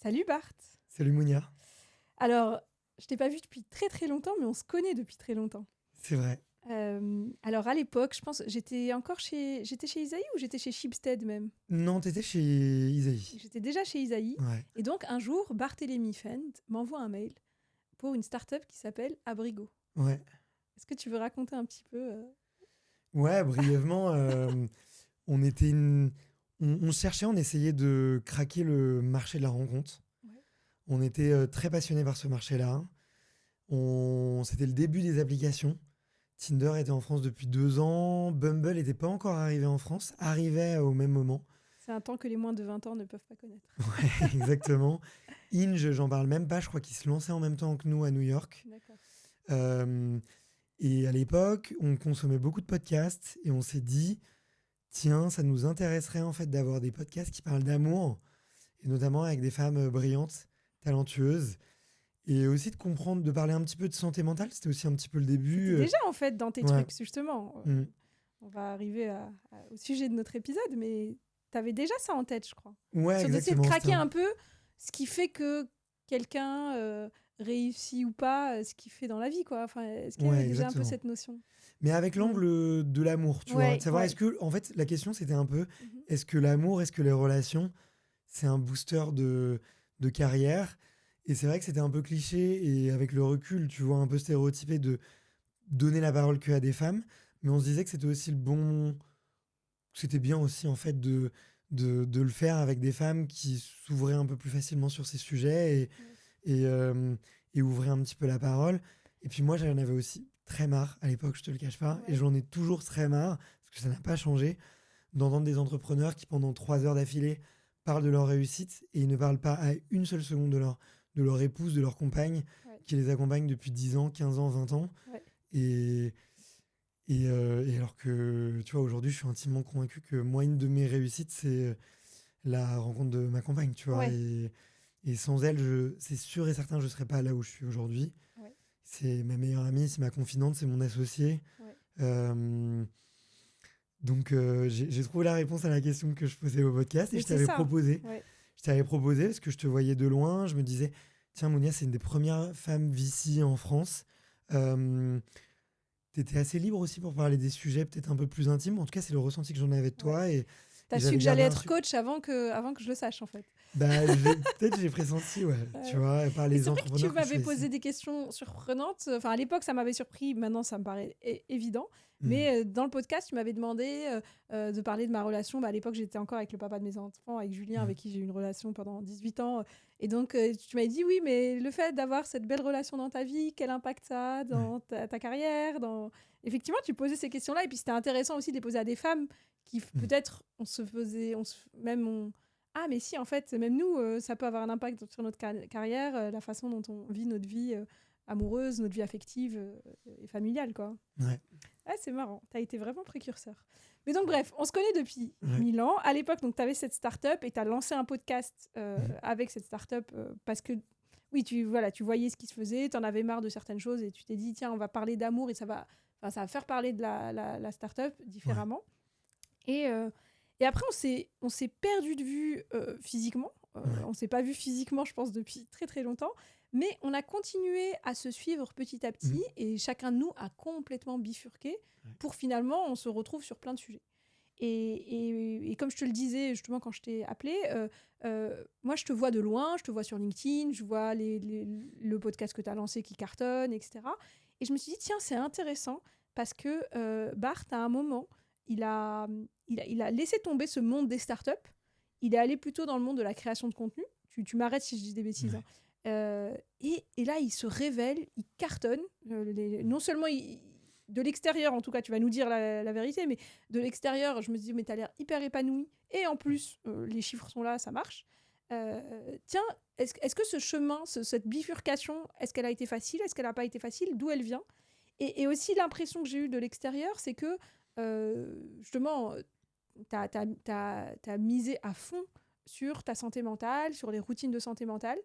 Salut Bart. Salut Mounia. Alors, je t'ai pas vu depuis très très longtemps, mais on se connaît depuis très longtemps. C'est vrai. Alors à l'époque, je pense, j'étais chez Isaïe ou j'étais chez Shipstead même. Non, t'étais chez Isaïe. J'étais déjà chez Isaïe. Ouais. Et donc un jour, Barthélemy Fend m'envoie un mail pour une start-up qui s'appelle Abrigo. Ouais. Est-ce que tu veux raconter un petit peu Ouais, brièvement, on était on cherchait, on essayait de craquer le marché de la rencontre. Ouais. On était très passionnés par ce marché-là. C'était le début des applications. Tinder était en France depuis 2 ans. Bumble n'était pas encore arrivé en France, arrivait au même moment. C'est un temps que les moins de 20 ans ne peuvent pas connaître. Ouais, exactement. Hinge, j'en parle même pas, je crois qu'il se lançait en même temps que nous à New York. D'accord. Euh, et à l'époque, on consommait beaucoup de podcasts et on s'est dit, tiens, ça nous intéresserait en fait d'avoir des podcasts qui parlent d'amour, et notamment avec des femmes brillantes, talentueuses, et aussi de comprendre, de parler un petit peu de santé mentale. C'était aussi un petit peu le début. C'était déjà en fait dans tes Ouais. trucs, justement. Mm. On va arriver au sujet de notre épisode, mais tu avais déjà ça en tête, je crois. Ouais, Sur d'essayer de exactement. craquer un peu ce qui fait que quelqu'un réussit ou pas, ce qu'il fait dans la vie, quoi. Enfin, est-ce qu'il y Ouais, avait déjà un peu exactement. cette notion? Mais avec l'angle de l'amour, tu vois. Ouais, De savoir, ouais. est-ce que, en fait, la question c'était un peu, Mhm. est-ce que l'amour, est-ce que les relations, c'est un booster de carrière? Et c'est vrai que c'était un peu cliché et avec le recul, tu vois, un peu stéréotypé de donner la parole que à des femmes. Mais on se disait que c'était aussi c'était bien aussi en fait de le faire avec des femmes qui s'ouvraient un peu plus facilement sur ces sujets Ouais. et ouvraient un petit peu la parole. Et puis moi, j'en avais aussi très marre à l'époque, je te le cache pas, et Ouais. j'en ai toujours très marre, parce que ça n'a pas changé, d'entendre des entrepreneurs qui pendant 3 heures d'affilée parlent de leur réussite et ils ne parlent pas à une seule seconde de leur épouse, de leur compagne, Ouais. qui les accompagne depuis 10 ans, 15 ans, 20 ans. Ouais. Et, et alors que, tu vois, aujourd'hui, je suis intimement convaincu que moi, une de mes réussites, c'est la rencontre de ma compagne, tu vois. Ouais. Et sans elle, c'est sûr et certain, je ne serais pas là où je suis aujourd'hui. Ouais. C'est ma meilleure amie, c'est ma confidente, c'est mon associé. Ouais. Euh, donc, j'ai trouvé la réponse à la question que je posais au podcast et Mais je c'est t'avais ça. proposé. Ouais. Je t'avais proposé parce que je te voyais de loin. Je me disais, tiens, Mounia, c'est une des premières femmes VC en France. T'étais assez libre aussi pour parler des sujets peut-être un peu plus intimes. En tout cas, c'est le ressenti que j'en avais de Ouais. toi. Et T'as su j'avais que j'allais gardé être coach avant que je le sache, en fait. Bah, peut-être j'ai pressenti, ouais. Tu vois, par Et les c'est vrai que tu entrepreneurs que je m'avais choisissais. posé des questions surprenantes. Enfin, à l'époque, ça m'avait surpris. Maintenant, ça me paraît évident. Hmm. Mais dans le podcast, tu m'avais demandé de parler de ma relation. Bah, à l'époque, j'étais encore avec le papa de mes enfants, avec Julien, avec qui j'ai eu une relation pendant 18 ans. Et donc, tu m'avais dit, oui, mais le fait d'avoir cette belle relation dans ta vie, quel impact ça a dans ta carrière Effectivement, tu posais ces questions-là. Et puis, c'était intéressant aussi de les poser à des femmes qui, peut-être, ah, mais si, en fait, même nous, ça peut avoir un impact sur notre carrière, la façon dont on vit notre vie amoureuse, notre vie affective et familiale, quoi. Ouais. Ah, c'est marrant, tu as été vraiment précurseur. Mais donc, bref, on se connaît depuis Ouais. 1000 ans. À l'époque, tu avais cette start-up et tu as lancé un podcast avec cette start-up parce que, oui, tu voyais ce qui se faisait, tu en avais marre de certaines choses et tu t'es dit, tiens, on va parler d'amour et ça va faire parler de la start-up différemment. Ouais. Et après, on s'est perdu de vue physiquement. On s'est pas vu physiquement, je pense, depuis très très longtemps. Mais on a continué à se suivre petit à petit et chacun de nous a complètement bifurqué pour finalement, on se retrouve sur plein de sujets. Et comme je te le disais justement quand je t'ai appelé, moi je te vois de loin, je te vois sur LinkedIn, je vois le podcast que tu as lancé qui cartonne, etc. Et je me suis dit, tiens, c'est intéressant parce que Bart, à un moment, il a laissé tomber ce monde des startups. Il est allé plutôt dans le monde de la création de contenu. Tu m'arrêtes si je dis des bêtises. Hein. Et là, il se révèle, il cartonne. Non seulement de l'extérieur, en tout cas, tu vas nous dire la vérité, mais de l'extérieur, je me dis, mais tu as l'air hyper épanoui. Et en plus, les chiffres sont là, ça marche. Tiens, est-ce que ce chemin, cette bifurcation, est-ce qu'elle a été facile? Est-ce qu'elle n'a pas été facile? D'où elle vient? Et aussi, l'impression que j'ai eue de l'extérieur, c'est que justement, tu as misé à fond sur ta santé mentale, sur les routines de santé mentale.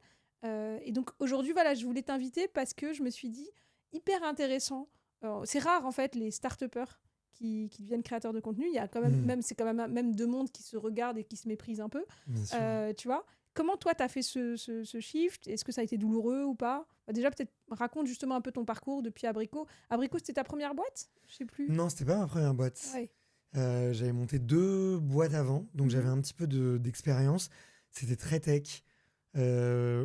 Et donc aujourd'hui, voilà, je voulais t'inviter parce que je me suis dit, hyper intéressant. C'est rare, en fait, les start-upers qui deviennent créateurs de contenu. Il y a quand même, c'est quand même deux mondes qui se regardent et qui se méprisent un peu. Tu vois, comment toi, tu as fait ce shift? Est-ce que ça a été douloureux ou pas? Déjà, peut-être raconte justement un peu ton parcours depuis Abricot. Abricot, c'était ta première boîte? Je sais plus. Non, c'était pas ma première boîte. Ouais. J'avais monté 2 boîtes avant, donc j'avais un petit peu d'expérience. C'était très tech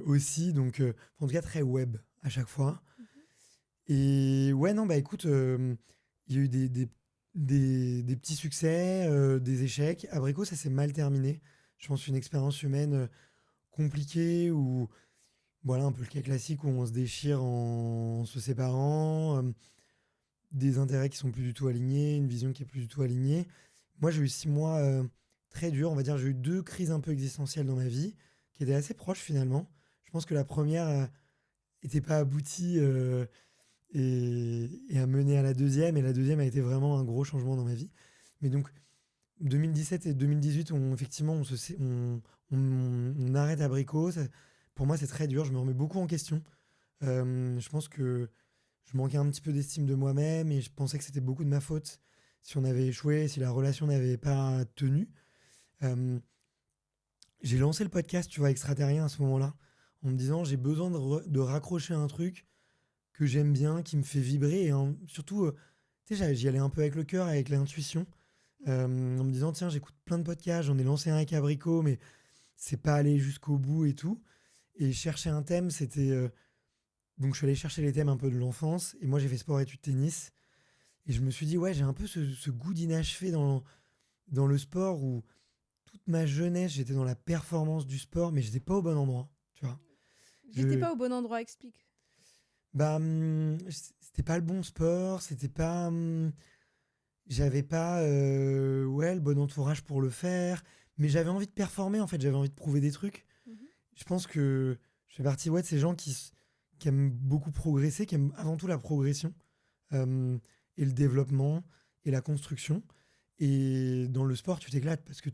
aussi, donc en tout cas très web à chaque fois. Et ouais, non, bah écoute, il y a eu des petits succès, des échecs. Abricot, ça s'est mal terminé. Je pense une expérience humaine compliquée où, voilà, un peu le cas classique où on se déchire en se séparant, des intérêts qui sont plus du tout alignés, une vision qui est plus du tout alignée. Moi, j'ai eu 6 mois très durs, on va dire. J'ai eu 2 crises un peu existentielles dans ma vie, qui étaient assez proches finalement. Je pense que la première n'était pas aboutie et a mené à la deuxième, et la deuxième a été vraiment un gros changement dans ma vie. Mais donc, 2017 et 2018, effectivement, on arrête Abricot. Pour moi, c'est très dur. Je me remets beaucoup en question. Je pense que je manquais un petit peu d'estime de moi-même et je pensais que c'était beaucoup de ma faute si on avait échoué, si la relation n'avait pas tenu. Euh, j'ai lancé le podcast, tu vois, Extraterrien à ce moment-là, en me disant j'ai besoin de raccrocher un truc que j'aime bien, qui me fait vibrer. Et surtout, tu sais, j'y allais un peu avec le cœur, avec l'intuition, en me disant tiens, j'écoute plein de podcasts, j'en ai lancé un avec Abricot, mais c'est pas allé jusqu'au bout et tout. Et chercher un thème, c'était. Donc je suis allé chercher les thèmes un peu de l'enfance. Et moi, j'ai fait sport, études, tennis. Et je me suis dit, ouais, j'ai un peu ce goût d'inachevé dans le sport où toute ma jeunesse, j'étais dans la performance du sport, mais j'étais pas au bon endroit, tu vois. J'étais pas au bon endroit, explique. Bah, c'était pas le bon sport, c'était pas. J'avais pas ouais, le bon entourage pour le faire, mais j'avais envie de performer, en fait, j'avais envie de prouver des trucs. Je pense que je fais partie de ces gens qui aiment beaucoup progresser, qui aiment avant tout la progression, et le développement et la construction. Et dans le sport, tu t'éclates parce que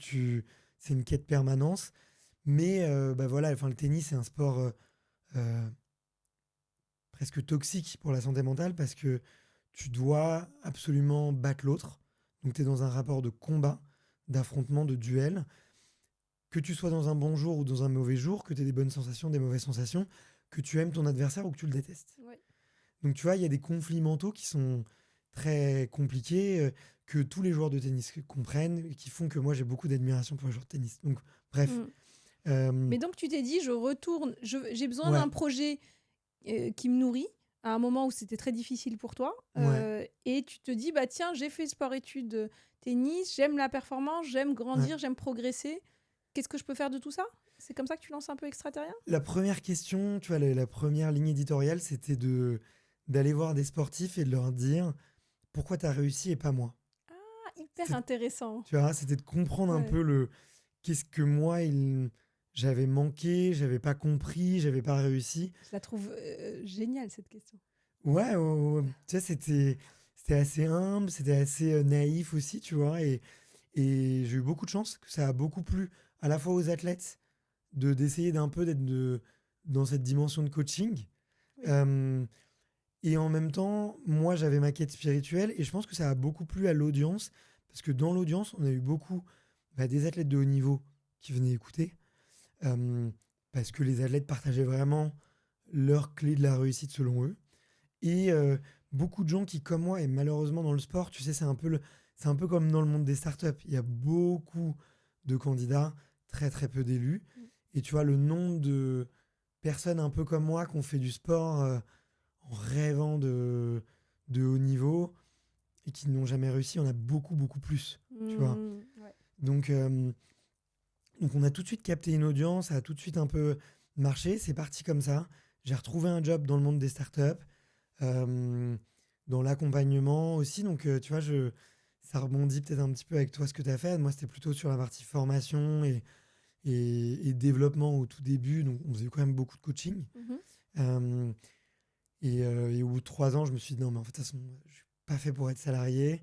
c'est une quête permanence. Mais bah voilà, enfin, le tennis, c'est un sport euh, presque toxique pour la santé mentale parce que tu dois absolument battre l'autre. Donc tu es dans un rapport de combat, d'affrontement, de duel. Que tu sois dans un bon jour ou dans un mauvais jour, que tu aies des bonnes sensations, des mauvaises sensations, que tu aimes ton adversaire ou que tu le détestes. Ouais. Donc tu vois, il y a des conflits mentaux qui sont très compliqués, que tous les joueurs de tennis comprennent, et qui font que moi j'ai beaucoup d'admiration pour les joueurs de tennis. Donc bref. Mais donc tu t'es dit, je retourne, j'ai besoin Ouais, d'un projet qui me nourrit à un moment où c'était très difficile pour toi. ouais, Et tu te dis, bah tiens, j'ai fait sport-études tennis, j'aime la performance, j'aime ouais. grandir, j'aime progresser. Qu'est-ce que je peux faire de tout ça? C'est comme ça que tu lances un peu Extraterrien? La première question, tu vois, la première ligne éditoriale, c'était d'aller voir des sportifs et de leur dire pourquoi tu as réussi et pas moi. Ah, hyper C'était, intéressant. tu vois, c'était de comprendre un Ouais. peu qu'est-ce que moi j'avais manqué, j'avais pas compris, j'avais pas réussi. Je la trouve géniale, cette question. Ouais, ouais, ouais. Tu sais, c'était assez humble, c'était assez naïf aussi, tu vois, et j'ai eu beaucoup de chance, que ça a beaucoup plu à la fois aux athlètes d'essayer d'un peu d'être dans cette dimension de coaching. Oui. Euh, et en même temps, moi, j'avais ma quête spirituelle et je pense que ça a beaucoup plu à l'audience parce que dans l'audience, on a eu beaucoup des athlètes de haut niveau qui venaient écouter euh, parce que les athlètes partageaient vraiment leurs clés de la réussite selon eux. Et beaucoup de gens qui, comme moi, et malheureusement dans le sport, tu sais, c'est un peu comme dans le monde des startups. Il y a beaucoup de candidats, très très peu d'élus. Et tu vois, le nombre de personnes un peu comme moi qui ont fait du sport en rêvant de haut niveau et qui n'ont jamais réussi, on a beaucoup beaucoup plus. Tu vois. Ouais. Donc, donc on a tout de suite capté une audience, ça a tout de suite un peu marché. C'est parti comme ça. J'ai retrouvé un job dans le monde des startups. Dans l'accompagnement aussi. Donc, tu vois, ça rebondit peut-être un petit peu avec toi ce que tu as fait. Moi, c'était plutôt sur la partie formation et développement au tout début. Donc, on faisait quand même beaucoup de coaching. Mhm. Euh, et au bout de 3 ans, je me suis dit, non, mais en fait, de toute façon, je suis pas fait pour être salarié.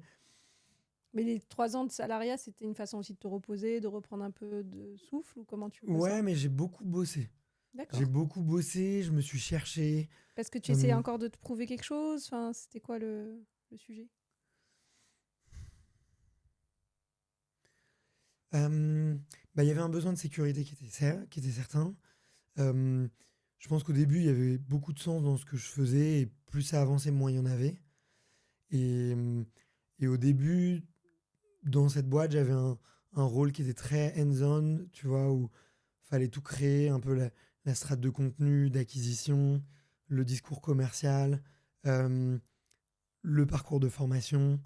Mais les 3 ans de salariat, c'était une façon aussi de te reposer, de reprendre un peu de souffle, ou comment tu vois ça? Ouais, mais j'ai beaucoup bossé. J'ai D'accord. beaucoup bossé, je me suis cherché. Parce que tu essayais Euh, encore de te prouver quelque chose? Enfin, c'était quoi le sujet? Il y avait un besoin de sécurité qui était certain. Euh, je pense qu'au début, il y avait beaucoup de sens dans ce que je faisais, et plus ça avançait, moins il y en avait. Et, et au début, dans cette boîte, j'avais un rôle qui était très hands-on, tu vois, où fallait tout créer, un peu la strate de contenu, d'acquisition, le discours commercial, euh, le parcours de formation,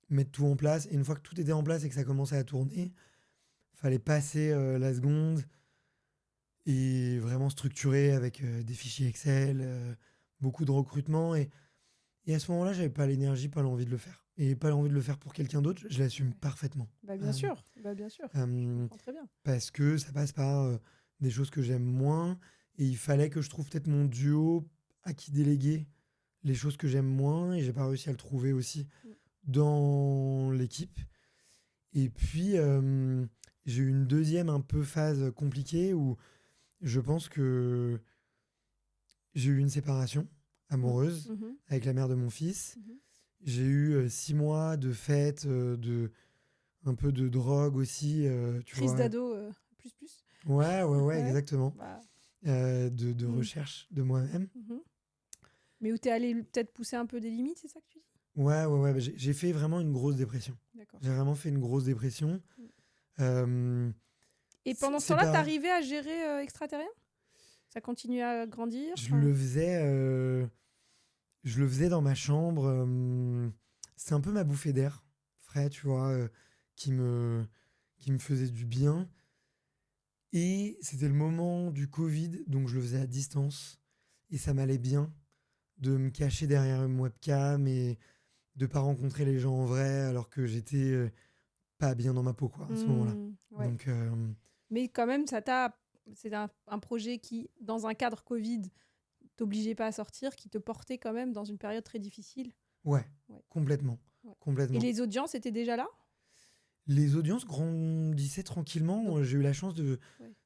mettre tout en place. Et une fois que tout était en place et que ça commençait à tourner, fallait passer la seconde et vraiment structurer avec des fichiers Excel, beaucoup de recrutement. Et à ce moment-là, j'avais pas l'énergie, pas l'envie de le faire. Et pas l'envie de le faire pour quelqu'un d'autre, je l'assume parfaitement. Bien sûr, bien sûr. Je Euh, comprends très bien. Parce que ça passe par des choses que j'aime moins. Et il fallait que je trouve peut-être mon duo à qui déléguer les choses que j'aime moins. Et j'ai pas réussi à le trouver aussi Mm. dans l'équipe. Et puis, j'ai eu une deuxième un peu phase compliquée où je pense que j'ai eu une séparation amoureuse Mhm. avec la mère de mon fils. Mhm. J'ai eu 6 mois de fête, un peu de drogue aussi, tu Crise vois. d'ado plus. Ouais, Ouais. exactement. Bah, De mm. recherche de moi-même. Mhm. Mais où t'es allé peut-être pousser un peu des limites, c'est ça que tu dis? Ouais. J'ai fait vraiment une grosse dépression. D'accord. J'ai vraiment fait une grosse dépression. Mm. Euh, Et pendant ce c'est temps-là, pas... t'arrivais à gérer extraterrien? Ça continuait à grandir? Je Enfin, le faisais... je le faisais dans ma chambre. C'est un peu ma bouffée d'air frais, tu vois, qui me, qui me faisait du bien. Et c'était le moment du Covid, donc je le faisais à distance. Et ça m'allait bien de me cacher derrière une webcam et de pas rencontrer les gens en vrai alors que j'étais pas bien dans ma peau, quoi, à ce moment-là. ouais. Donc, Mais quand même, c'est un projet qui, dans un cadre Covid, t'obligeait pas à sortir, qui te portait quand même dans une période très difficile. ouais, Ouais. complètement. Ouais. Et Complètement. les audiences étaient déjà là? Les audiences grandissaient Donc, tranquillement. J'ai eu la chance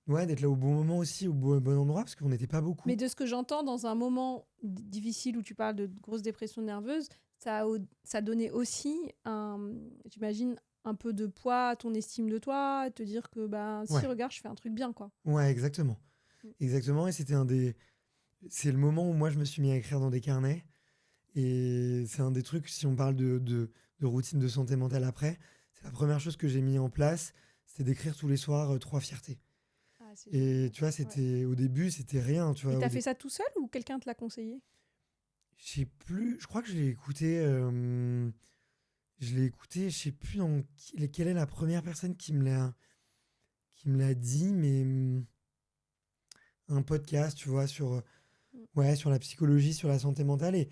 ouais. d'être là au bon moment aussi, au bon endroit, parce qu'on n'était pas Mais beaucoup. de ce que j'entends, dans un moment difficile où tu parles de grosse dépression nerveuse, ça donnait aussi, j'imagine, un peu de poids à ton estime de toi, à te dire que, ben, si, Ouais, regarde, je fais un truc bien, quoi. ouais, exactement. Mm. Exactement. Et c'est le moment où moi, je me suis mis à écrire dans des carnets. Et c'est un des trucs, si on parle de routine de santé mentale après, c'est la première chose que j'ai mis en place, c'était d'écrire tous les soirs 3 fiertés. Ah, c'est Et génial. tu vois, Ouais. au début, c'était rien, tu Et vois. t'as fait ça tout seul ou quelqu'un te l'a conseillé? Je sais plus, je crois que je l'ai écouté, je sais plus quelle est la première personne qui me l'a dit, mais un podcast, tu vois, Mm. sur la psychologie, sur la santé mentale, et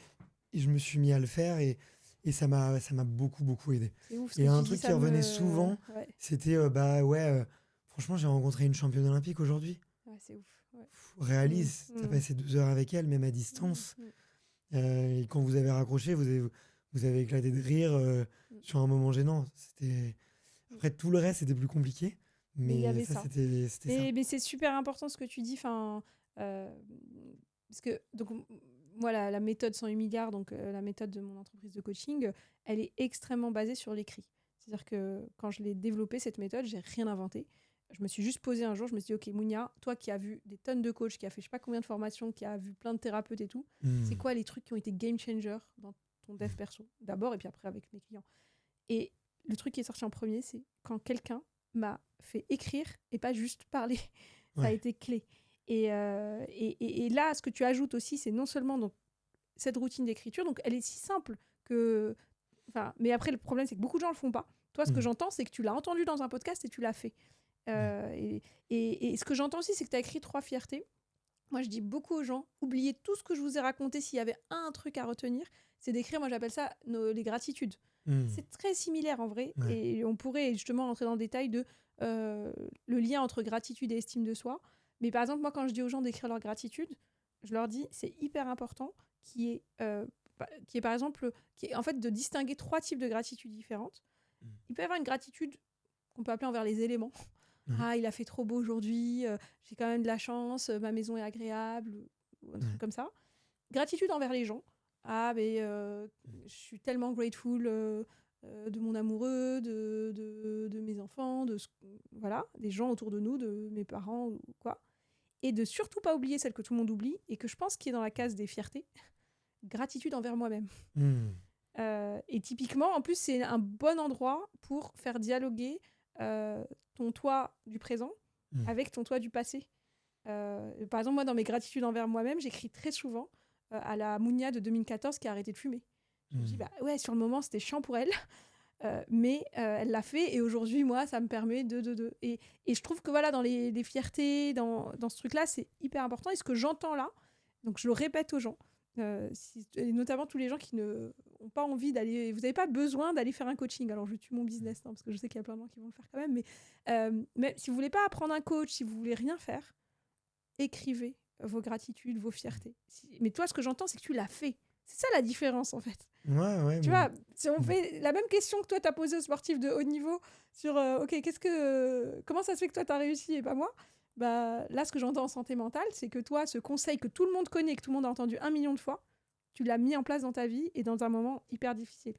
je me suis mis à le faire, et ça m'a beaucoup, beaucoup aidé. C'est ouf ce que Et un tu dis, truc qui ça revenait me. souvent, Ouais, c'était, franchement, j'ai rencontré une championne olympique aujourd'hui. ouais, c'est ouf. Ouais. Mm, Réalise, t'as mm, passé 2 heures avec elle, même à mm, distance. mm, Et quand vous avez raccroché, vous avez éclaté de rire mm, sur un moment gênant. mm. Après, tout le reste, c'était plus compliqué. Mais il y Mais avait ça, ça. c'était ça. Mais c'est super important ce que tu dis. Enfin, euh, parce que donc, moi, la méthode 108 milliards, donc la méthode de mon entreprise de coaching, elle est extrêmement basée sur l'écrit. C'est-à-dire que quand je l'ai développée, cette méthode, j'ai rien inventé. Je me suis juste posée un jour, je me suis dit, OK, Mounia, toi qui as vu des tonnes de coachs, qui a fait je sais pas combien de formations, qui a vu plein de thérapeutes et tout, c'est Hmm. quoi les trucs qui ont été game changer dans ton dev perso? D'abord, et puis après avec mes clients. Et le truc qui est sorti en premier, c'est quand quelqu'un m'a fait écrire et pas juste parler. Ça a Ouais, été clé. Et là, ce que tu ajoutes aussi, c'est non seulement donc, cette routine d'écriture, donc elle est si simple que. Enfin, mais après, le problème, c'est que beaucoup de gens ne le font pas. Toi, ce que hmm, j'entends, c'est que tu l'as entendu dans un podcast et tu l'as fait. ouais, Euh, et, et ce que j'entends aussi, c'est que tu as écrit 3 fiertés. Moi, je dis beaucoup aux gens, oubliez tout ce que je vous ai raconté. S'il y avait un truc à retenir, c'est d'écrire, moi j'appelle ça les gratitudes. hmm, C'est très similaire en vrai. ouais, Et on pourrait justement rentrer dans le détail de le lien entre gratitude et estime de soi. Mais par exemple, moi, quand je dis aux gens d'écrire leur gratitude, je leur dis, c'est hyper important qui est par exemple, qui est en fait de distinguer 3 types de gratitude différentes. hmm, Il peut y avoir une gratitude qu'on peut appeler envers les éléments. ouais, Ah, il a fait trop beau aujourd'hui, j'ai quand même de la chance, ma maison est agréable, ou un truc ouais, comme ça. Gratitude envers les gens. Ah, mais je suis tellement grateful de mon amoureux, de mes enfants, voilà, des gens autour de nous, de mes parents ou quoi. Et de surtout pas oublier celle que tout le monde oublie et que je pense qui est dans la case des fiertés, gratitude envers moi-même. Hmm. Et typiquement, en plus, c'est un bon endroit pour faire dialoguer ton toi du présent avec ton toi du passé. Par exemple, moi, dans mes gratitudes envers moi-même, j'écris très souvent à la Mounia de 2014 qui a arrêté de fumer. Je me dis, bah ouais, sur le moment, c'était chiant pour elle, mais elle l'a fait et aujourd'hui, moi, ça me permet de. Et je trouve que voilà, dans les fiertés, dans ce truc-là, c'est hyper important. Et ce que j'entends là, donc je le répète aux gens, et notamment tous les gens qui n'ont pas envie d'aller. Vous n'avez pas besoin d'aller faire un coaching. Alors, je tue mon business, parce que je sais qu'il y a plein de gens qui vont le faire quand même. Mais si vous voulez pas apprendre un coach, si vous voulez rien faire, écrivez vos gratitudes, vos fiertés. Mais toi, ce que j'entends, c'est que tu l'as fait. C'est ça la différence, en fait. Ouais, Tu vois, si on fait la même question que toi, tu as posée aux sportifs de haut niveau sur OK, comment ça se fait que toi, tu as réussi et pas moi, bah, là, ce que j'entends en santé mentale, c'est que toi, ce conseil que tout le monde connaît, que tout le monde a entendu 1 million de fois, tu l'as mis en place dans ta vie et dans un moment hyper difficile.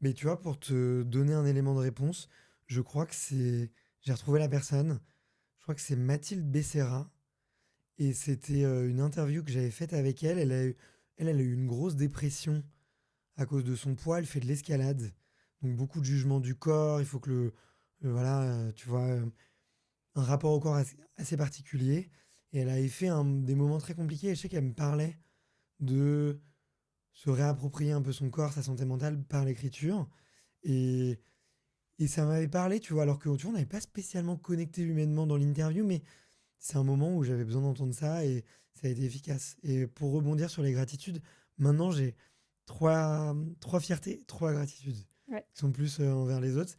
Mais tu vois, pour te donner un élément de réponse, je crois que c'est... J'ai retrouvé la personne. Je crois que c'est Mathilde Becerra. Et c'était une interview que j'avais faite avec elle. Elle a eu une grosse dépression à cause de son poids. Elle fait de l'escalade. Donc beaucoup de jugement du corps. Il faut que voilà, tu vois, un rapport au corps assez particulier. Et elle avait fait des moments très compliqués. Et je sais qu'elle me parlait de se réapproprier un peu son corps, sa santé mentale par l'écriture. Et, et ça m'avait parlé, tu vois, alors que tu vois, on n'avait pas spécialement connecté humainement dans l'interview, mais c'est un moment où j'avais besoin d'entendre ça et ça a été efficace. Et pour rebondir sur les gratitudes, maintenant j'ai trois fiertés, trois gratitudes Ouais. qui sont plus envers les autres.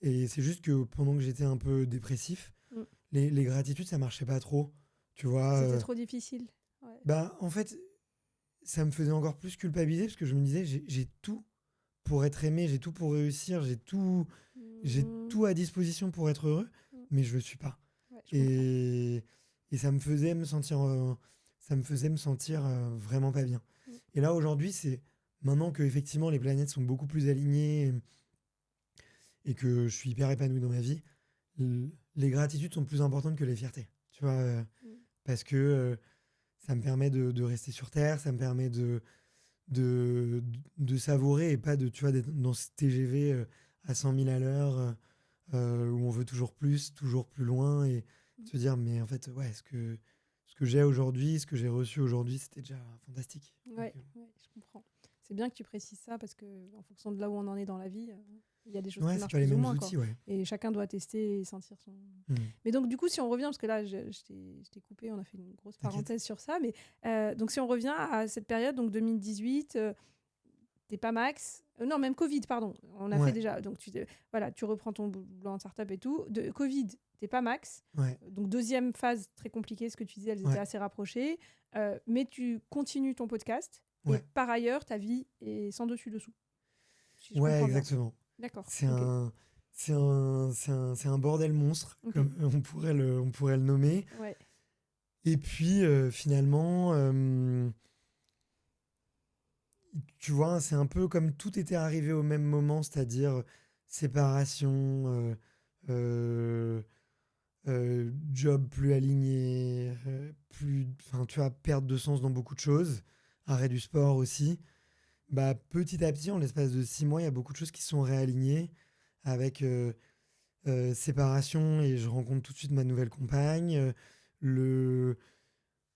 Et c'est juste que pendant que j'étais un peu dépressif, les gratitudes, ça marchait pas trop. Tu vois, C'était trop difficile. Ouais. bah, en fait, ça me faisait encore plus culpabiliser parce que je me disais, j'ai tout pour être aimé, j'ai tout pour réussir, j'ai tout à disposition pour être heureux, mais je le suis pas. Ouais, Et ça me faisait me sentir, vraiment pas bien. Et là, aujourd'hui, c'est maintenant que effectivement les planètes sont beaucoup plus alignées et que je suis hyper épanoui dans ma vie, les gratitudes sont plus importantes que les fiertés. Tu vois, parce que ça me permet de rester sur Terre, ça me permet de savourer et pas tu vois, d'être dans ce TGV à 100 000 à l'heure où on veut toujours plus loin et se dire mais en fait ouais ce que j'ai aujourd'hui, ce que j'ai reçu aujourd'hui, c'était déjà fantastique. Ouais, je comprends. C'est bien que tu précises ça parce que en fonction de là où on en est dans la vie, il y a des choses qui marchent plus ou moins. Outils, ouais. Et chacun doit tester et sentir son... Mais donc du coup, si on revient, parce que là, je t'ai coupé, on a fait une grosse parenthèse sur ça, mais donc si on revient à cette période, donc 2018, t'es pas max... non, même Covid, pardon. On a fait déjà... Donc tu reprends ton boulot en startup et tout. De Covid, t'es pas max. Donc deuxième phase très compliquée, ce que tu disais, elles étaient assez rapprochées. Mais tu continues ton podcast. Et par ailleurs, ta vie est sans dessus-dessous. Si exactement. D'accord. C'est un bordel monstre, comme on pourrait le nommer. Ouais. Et puis, finalement, tu vois, c'est un peu comme tout était arrivé au même moment, c'est-à-dire séparation, job plus aligné, tu vois, perte de sens dans beaucoup de choses, arrêt du sport aussi. Bah, petit à petit, en l'espace de 6 mois, il y a beaucoup de choses qui sont réalignées avec séparation et je rencontre tout de suite ma nouvelle compagne. Je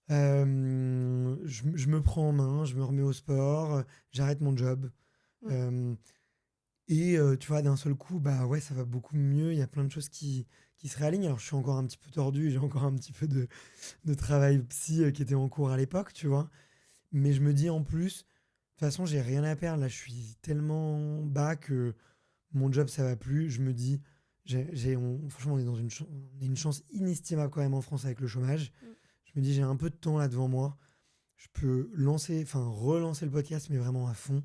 me prends en main, je me remets au sport, j'arrête mon job. Et tu vois, d'un seul coup, bah ouais, ça va beaucoup mieux. Il y a plein de choses qui se réalignent. Alors, je suis encore un petit peu tordu, j'ai encore un petit peu de travail psy qui était en cours à l'époque, tu vois. Mais je me dis en plus, de toute façon, j'ai rien à perdre. Là, je suis tellement bas que mon job, ça va plus. Je me dis, franchement, on est dans une chance inestimable quand même en France avec le chômage. Je me dis, j'ai un peu de temps là devant moi. Je peux relancer le podcast, mais vraiment à fond.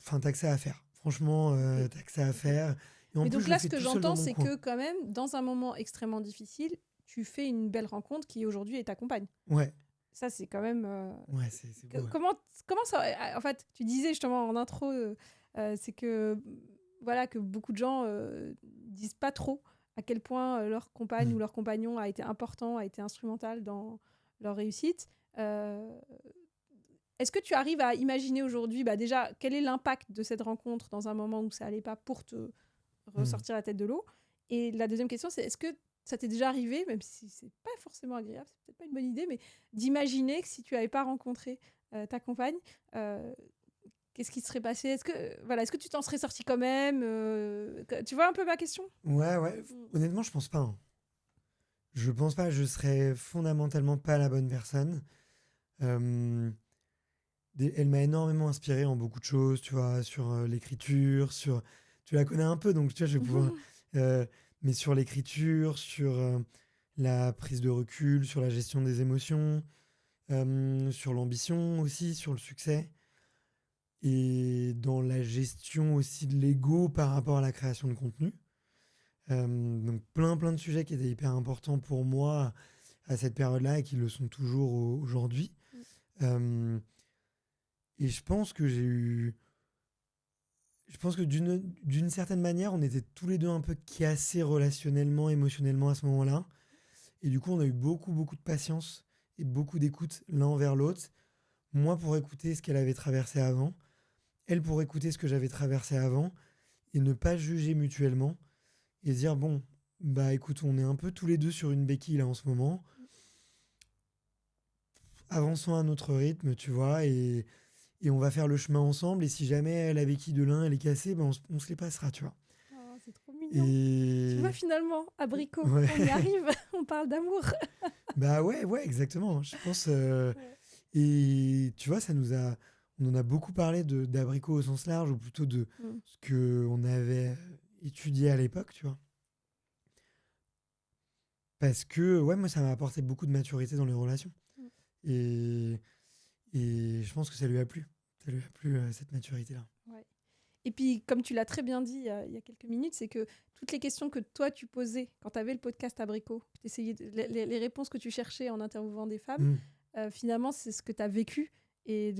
Enfin, t'as que ça à faire. Franchement, t'as que ça à faire. Et mais donc là, ce que j'entends, c'est que quand même, dans un moment extrêmement difficile, tu fais une belle rencontre qui aujourd'hui est ta compagne. Ouais. Ça, c'est quand même... Ouais, c'est beau. Ouais. Comment ça... En fait, tu disais justement en intro, c'est que, voilà, que beaucoup de gens disent pas trop à quel point leur compagne ou leur compagnon a été important, a été instrumental dans leur réussite. Est-ce que tu arrives à imaginer aujourd'hui, déjà, quel est l'impact de cette rencontre dans un moment où ça allait pas pour te ressortir la tête de l'eau? Et la deuxième question, c'est est-ce que ça t'est déjà arrivé, même si c'est pas forcément agréable, c'est peut-être pas une bonne idée, mais d'imaginer que si tu n'avais pas rencontré ta compagne, qu'est-ce qui se serait passé? Est-ce que tu t'en serais sorti quand même? Tu vois un peu ma question? Ouais. Honnêtement, je pense pas. Hein. Je pense pas. Je serais fondamentalement pas la bonne personne. Elle m'a énormément inspiré en beaucoup de choses, tu vois, sur l'écriture, sur... Tu la connais un peu, donc tu vois, je vais pouvoir... mais sur l'écriture, sur la prise de recul, sur la gestion des émotions, sur l'ambition aussi, sur le succès, et dans la gestion aussi de l'ego par rapport à la création de contenu. Donc plein de sujets qui étaient hyper importants pour moi à cette période-là et qui le sont toujours aujourd'hui. Et je pense que d'une certaine manière, on était tous les deux un peu cassés relationnellement, émotionnellement à ce moment-là. Et du coup, on a eu beaucoup de patience et beaucoup d'écoute l'un envers l'autre. Moi pour écouter ce qu'elle avait traversé avant, elle pour écouter ce que j'avais traversé avant, et ne pas juger mutuellement et se dire bon, bah écoute, on est un peu tous les deux sur une béquille là en ce moment. Avançons à notre rythme, tu vois, et on va faire le chemin ensemble. Et si jamais la béquille de l'un elle est cassée, ben on se les passera, tu vois. Oh, c'est trop mignon. Et Tu vois, finalement, abricot, ouais. on y arrive, on parle d'amour. Bah ouais, exactement. Je pense. Ouais. Et tu vois, on en a beaucoup parlé d'abricot au sens large, ou plutôt de ce qu'on avait étudié à l'époque, tu vois. Parce que, ouais, moi, ça m'a apporté beaucoup de maturité dans les relations. Et je pense que ça lui a plu. Ça lui a plu, cette maturité-là. Ouais. Et puis, comme tu l'as très bien dit il y a quelques minutes, c'est que toutes les questions que toi, tu posais quand tu avais le podcast Abricot, les réponses que tu cherchais en interviewant des femmes, finalement, c'est ce que tu as vécu. Et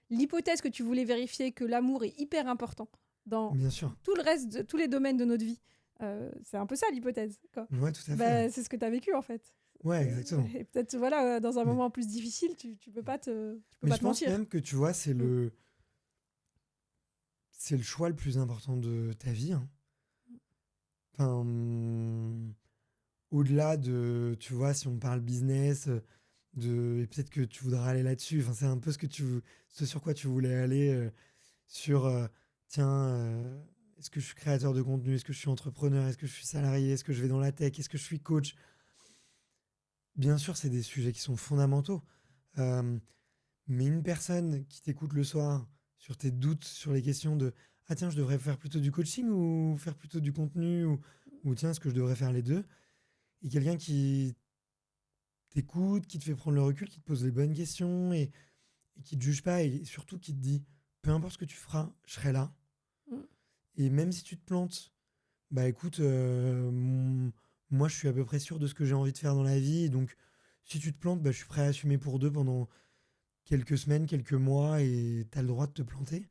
l'hypothèse que tu voulais vérifier que l'amour est hyper important dans Bien sûr. tout le reste, tous les domaines de notre vie. C'est un peu ça l'hypothèse. Ouais, tout à fait. C'est ce que tu as vécu en fait. Ouais, exactement. Et peut-être dans un moment plus difficile, tu peux pas te Mais je te pense mentir. même que tu vois, c'est le choix le plus important de ta vie. Hein. Enfin, au-delà de, tu vois, si on parle business, et peut-être que tu voudras aller là-dessus. Enfin, c'est un peu ce sur quoi tu voulais aller, sur, tiens, est-ce que je suis créateur de contenu? Est-ce que je suis entrepreneur? Est-ce que je suis salarié? Est-ce que je vais dans la tech? Est-ce que je suis coach? Bien sûr, c'est des sujets qui sont fondamentaux. Mais une personne qui t'écoute le soir sur tes doutes, sur les questions de ah tiens, je devrais faire plutôt du coaching ou faire plutôt du contenu, ou tiens, est-ce que je devrais faire les deux? Et quelqu'un qui t'écoute, qui te fait prendre le recul, qui te pose les bonnes questions et qui te juge pas, et surtout qui te dit peu importe ce que tu feras, je serai là. Et même si tu te plantes, bah écoute, moi je suis à peu près sûr de ce que j'ai envie de faire dans la vie, donc si tu te plantes, bah, je suis prêt à assumer pour deux pendant quelques semaines, quelques mois, et tu as le droit de te planter.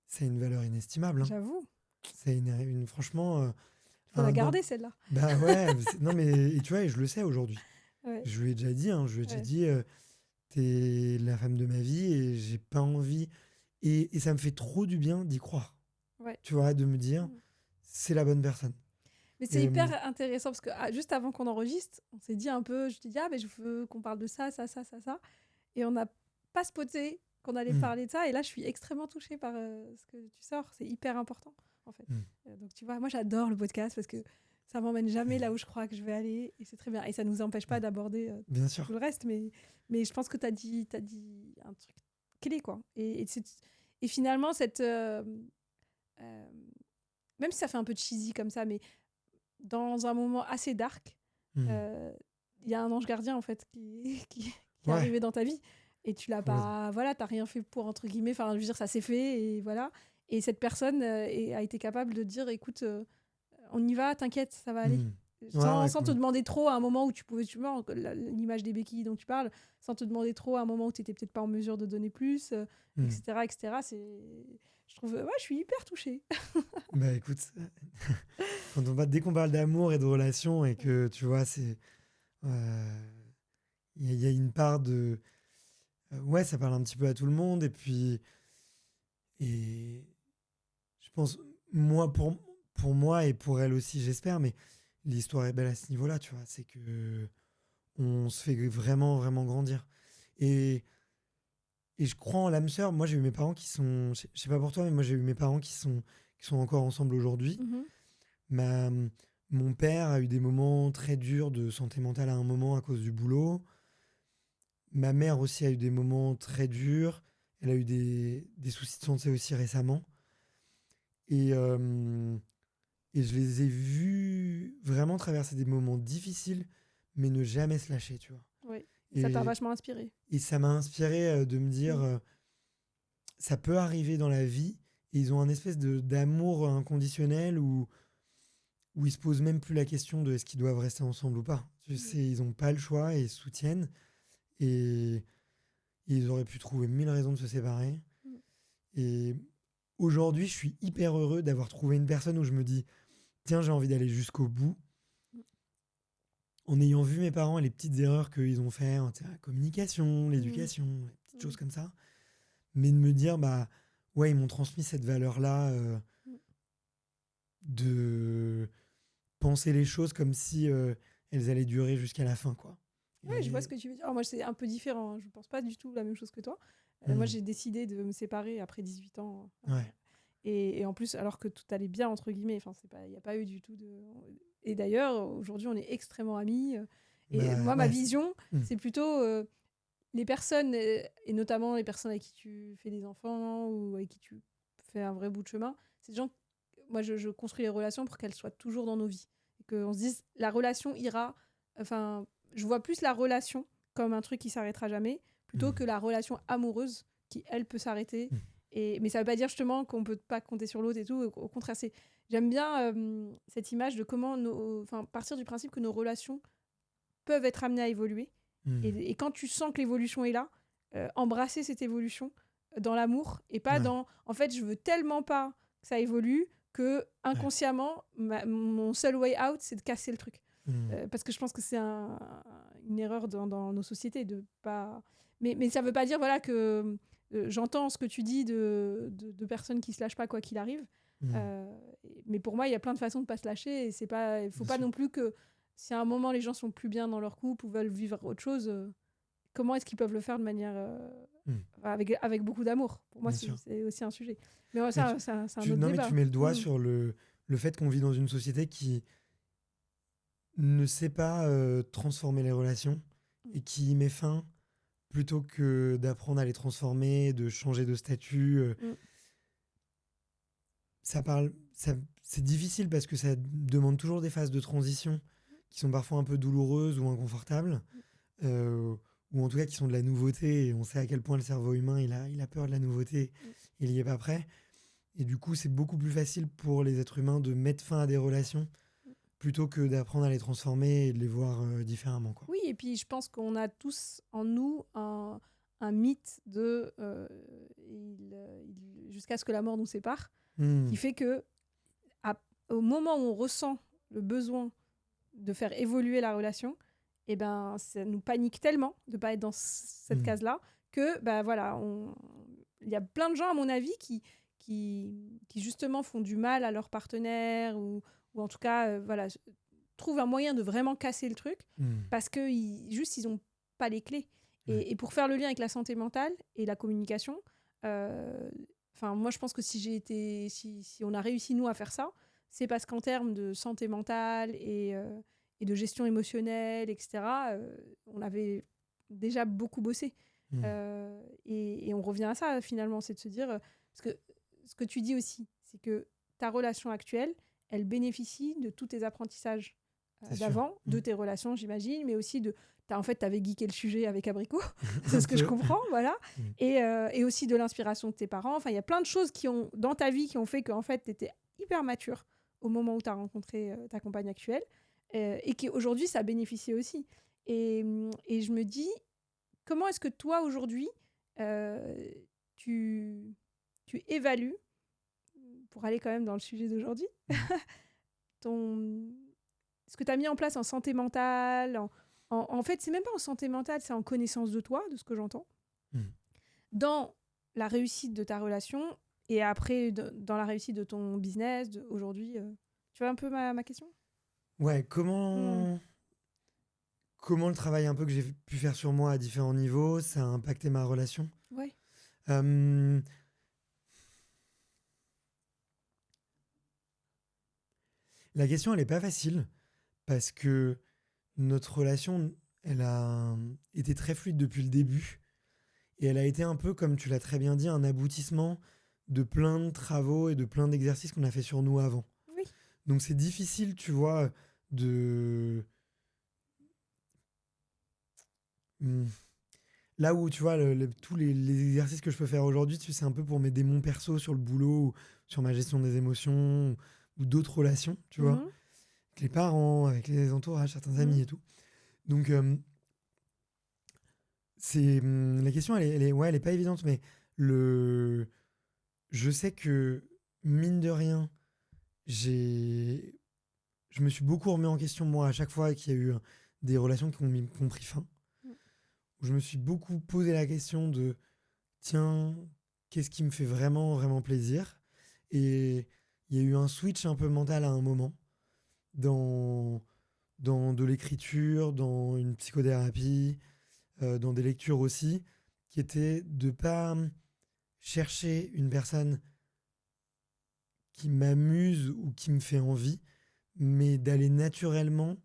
C'est une valeur inestimable. Hein. J'avoue. C'est franchement... Il faut la garder, celle-là. Bah ouais, non mais et tu vois, et je le sais aujourd'hui. Ouais. Je lui ai déjà dit, t'es la femme de ma vie et j'ai pas envie... Et ça me fait trop du bien d'y croire. Ouais. Tu vois, de me dire, c'est la bonne personne. Mais c'est hyper intéressant parce que juste avant qu'on enregistre, on s'est dit un peu, je te dis, mais je veux qu'on parle de ça. Et on n'a pas spoté qu'on allait parler de ça. Et là, je suis extrêmement touchée par ce que tu sors. C'est hyper important, en fait. Donc, tu vois, moi, j'adore le podcast parce que ça m'emmène jamais là où je crois que je vais aller. Et c'est très bien. Et ça nous empêche pas d'aborder bien sûr. tout le reste. Mais je pense que tu as dit un truc clé, quoi. Et finalement, même si ça fait un peu cheesy comme ça, mais dans un moment assez dark, il y a un ange gardien, en fait, qui est arrivé dans ta vie. Et tu l'as pas... Voilà, t'as rien fait pour, entre guillemets. Enfin, je veux dire, ça s'est fait, et voilà. Et cette personne a été capable de dire, écoute, on y va, t'inquiète, ça va aller. sans te demander trop à un moment où tu pouvais, l'image des béquilles dont tu parles, sans te demander trop à un moment où tu n'étais peut-être pas en mesure de donner plus, etc. Je trouve, je suis hyper touchée. Bah écoute, dès qu'on parle d'amour et de relations et que tu vois, c'est il y a une part de ouais, ça parle un petit peu à tout le monde et je pense pour moi et pour elle aussi, j'espère, mais l'histoire est belle à ce niveau-là, tu vois, c'est que on se fait vraiment vraiment grandir et je crois en l'âme sœur. Moi, j'ai eu mes parents qui sont, je sais pas pour toi, mais moi j'ai eu mes parents qui sont encore ensemble aujourd'hui. Ma, Mon père a eu des moments très durs de santé mentale à un moment à cause du boulot. Ma mère aussi a eu des moments très durs. Elle a eu des soucis de santé aussi récemment. Et, euh, et je les ai vus vraiment traverser des moments difficiles, mais ne jamais se lâcher, tu vois. Oui, ça t'a vachement inspiré. Et ça m'a inspiré de me dire, ça peut arriver dans la vie. Et ils ont un espèce d'amour inconditionnel où ils se posent même plus la question de est-ce qu'ils doivent rester ensemble ou pas. Tu sais, ils n'ont pas le choix et ils se soutiennent. Et ils auraient pu trouver 1000 raisons de se séparer. Et aujourd'hui, je suis hyper heureux d'avoir trouvé une personne où je me dis tiens, j'ai envie d'aller jusqu'au bout. En ayant vu mes parents et les petites erreurs qu'ils ont fait, la communication, l'éducation, les petites choses comme ça. Mais de me dire, bah ouais, ils m'ont transmis cette valeur-là de penser les choses comme si elles allaient durer jusqu'à la fin, quoi. Ouais, je vois ce que tu veux dire. Alors, moi, c'est un peu différent. Je pense pas du tout la même chose que toi. Moi, j'ai décidé de me séparer après 18 ans. Ouais. Et en plus, alors que tout allait bien, entre guillemets. Enfin, il n'y a pas eu du tout de... Et d'ailleurs, aujourd'hui, on est extrêmement amis. Et moi, ma vision, c'est plutôt les personnes, et notamment les personnes avec qui tu fais des enfants ou avec qui tu fais un vrai bout de chemin. C'est des gens... Moi, je construis les relations pour qu'elles soient toujours dans nos vies. Et qu'on se dise, la relation ira... Enfin, je vois plus la relation comme un truc qui s'arrêtera jamais, plutôt que la relation amoureuse qui, elle, peut s'arrêter. Mais ça veut pas dire justement qu'on peut pas compter sur l'autre et tout. Au contraire, j'aime bien cette image de comment partir du principe que nos relations peuvent être amenées à évoluer. Et quand tu sens que l'évolution est là, embrasser cette évolution dans l'amour et pas dans en fait je veux tellement pas que ça évolue que inconsciemment mon seul way out c'est de casser le truc. Parce que je pense que c'est une erreur dans nos sociétés de pas. Mais ça veut pas dire voilà que j'entends ce que tu dis de personnes qui se lâchent pas quoi qu'il arrive. Mais pour moi, il y a plein de façons de pas se lâcher et c'est pas. Il faut pas non plus que si à un moment les gens sont plus bien dans leur couple ou veulent vivre autre chose, comment est-ce qu'ils peuvent le faire de manière avec beaucoup d'amour. Pour moi, c'est aussi un sujet. Mais ouais, c'est un autre débat. Mais tu mets le doigt sur le fait qu'on vit dans une société qui ne sait pas transformer les relations et qui y met fin plutôt que d'apprendre à les transformer, de changer de statut. C'est difficile parce que ça demande toujours des phases de transition qui sont parfois un peu douloureuses ou inconfortables, ou en tout cas qui sont de la nouveauté. Et on sait à quel point le cerveau humain il a peur de la nouveauté, il n'y est pas prêt. Et du coup, c'est beaucoup plus facile pour les êtres humains de mettre fin à des relations plutôt que d'apprendre à les transformer et de les voir différemment, quoi. Oui, et puis je pense qu'on a tous en nous un mythe de jusqu'à ce que la mort nous sépare, qui fait que au moment où on ressent le besoin de faire évoluer la relation, et ben ça nous panique tellement de pas être dans cette case-là que voilà, il y a plein de gens à mon avis qui justement font du mal à leur partenaire ou en tout cas voilà, trouvent un moyen de vraiment casser le truc parce que ils ont pas les clés. Et pour faire le lien avec la santé mentale et la communication, moi je pense que si on a réussi nous à faire ça, c'est parce qu'en termes de santé mentale et de gestion émotionnelle, etc., on avait déjà beaucoup bossé. Et on revient à ça finalement, c'est de se dire, parce que ce que tu dis aussi, c'est que ta relation actuelle, elle bénéficie de tous tes apprentissages d'avant, de tes relations, j'imagine, mais aussi t'avais geeké le sujet avec Abricot, c'est ce que je comprends, voilà. Et aussi de l'inspiration de tes parents. Enfin, il y a plein de choses dans ta vie qui ont fait qu'en fait, tu étais hyper mature au moment où tu as rencontré ta compagne actuelle. et qu'aujourd'hui, ça bénéficie aussi. Et je me dis, comment est-ce que toi, aujourd'hui, euh, tu, tu évalues, pour aller quand même dans le sujet d'aujourd'hui, Mhm. ton... ce que tu as mis en place en santé mentale, en fait, c'est même pas en santé mentale, c'est en connaissance de toi, de ce que j'entends, Mhm. dans la réussite de ta relation et après dans la réussite de ton business aujourd'hui. Tu vois un peu ma question? Ouais, Hmm. comment le travail un peu que j'ai pu faire sur moi à différents niveaux, ça a impacté ma relation. Ouais. Euh, la question, elle n'est pas facile parce que notre relation, elle a été très fluide depuis le début et elle a été un peu, comme tu l'as très bien dit, un aboutissement de plein de travaux et de plein d'exercices qu'on a fait sur nous avant. Oui. Donc c'est difficile, tu vois, de... Hmm. Là où, tu vois, tous les exercices que je peux faire aujourd'hui, c'est un peu pour m'aider mon perso sur le boulot, ou sur ma gestion des émotions, ou d'autres relations, tu vois, Mhm. avec les parents, avec les entourages, certains Mhm. amis et tout. Donc, la question, ouais, elle est pas évidente, mais le, je sais que, mine de rien, j'ai, je me suis beaucoup remis en question, moi, à chaque fois qu'il y a eu des relations qui ont pris fin. Mhm. Où je me suis beaucoup posé la question de tiens, qu'est-ce qui me fait vraiment, vraiment plaisir? Et il y a eu un switch un peu mental à un moment, dans, dans de l'écriture, dans une psychothérapie, dans des lectures aussi, qui était de pas chercher une personne qui m'amuse ou qui me fait envie, mais d'aller naturellement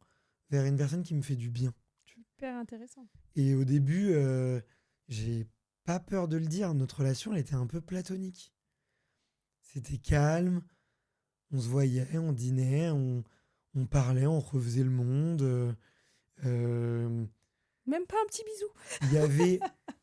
vers une personne qui me fait du bien. Super intéressant. Et au début, j'ai pas peur de le dire, notre relation, elle était un peu platonique. C'était calme, on se voyait, on dînait, on parlait, on refaisait le monde. Euh, Même pas un petit bisou.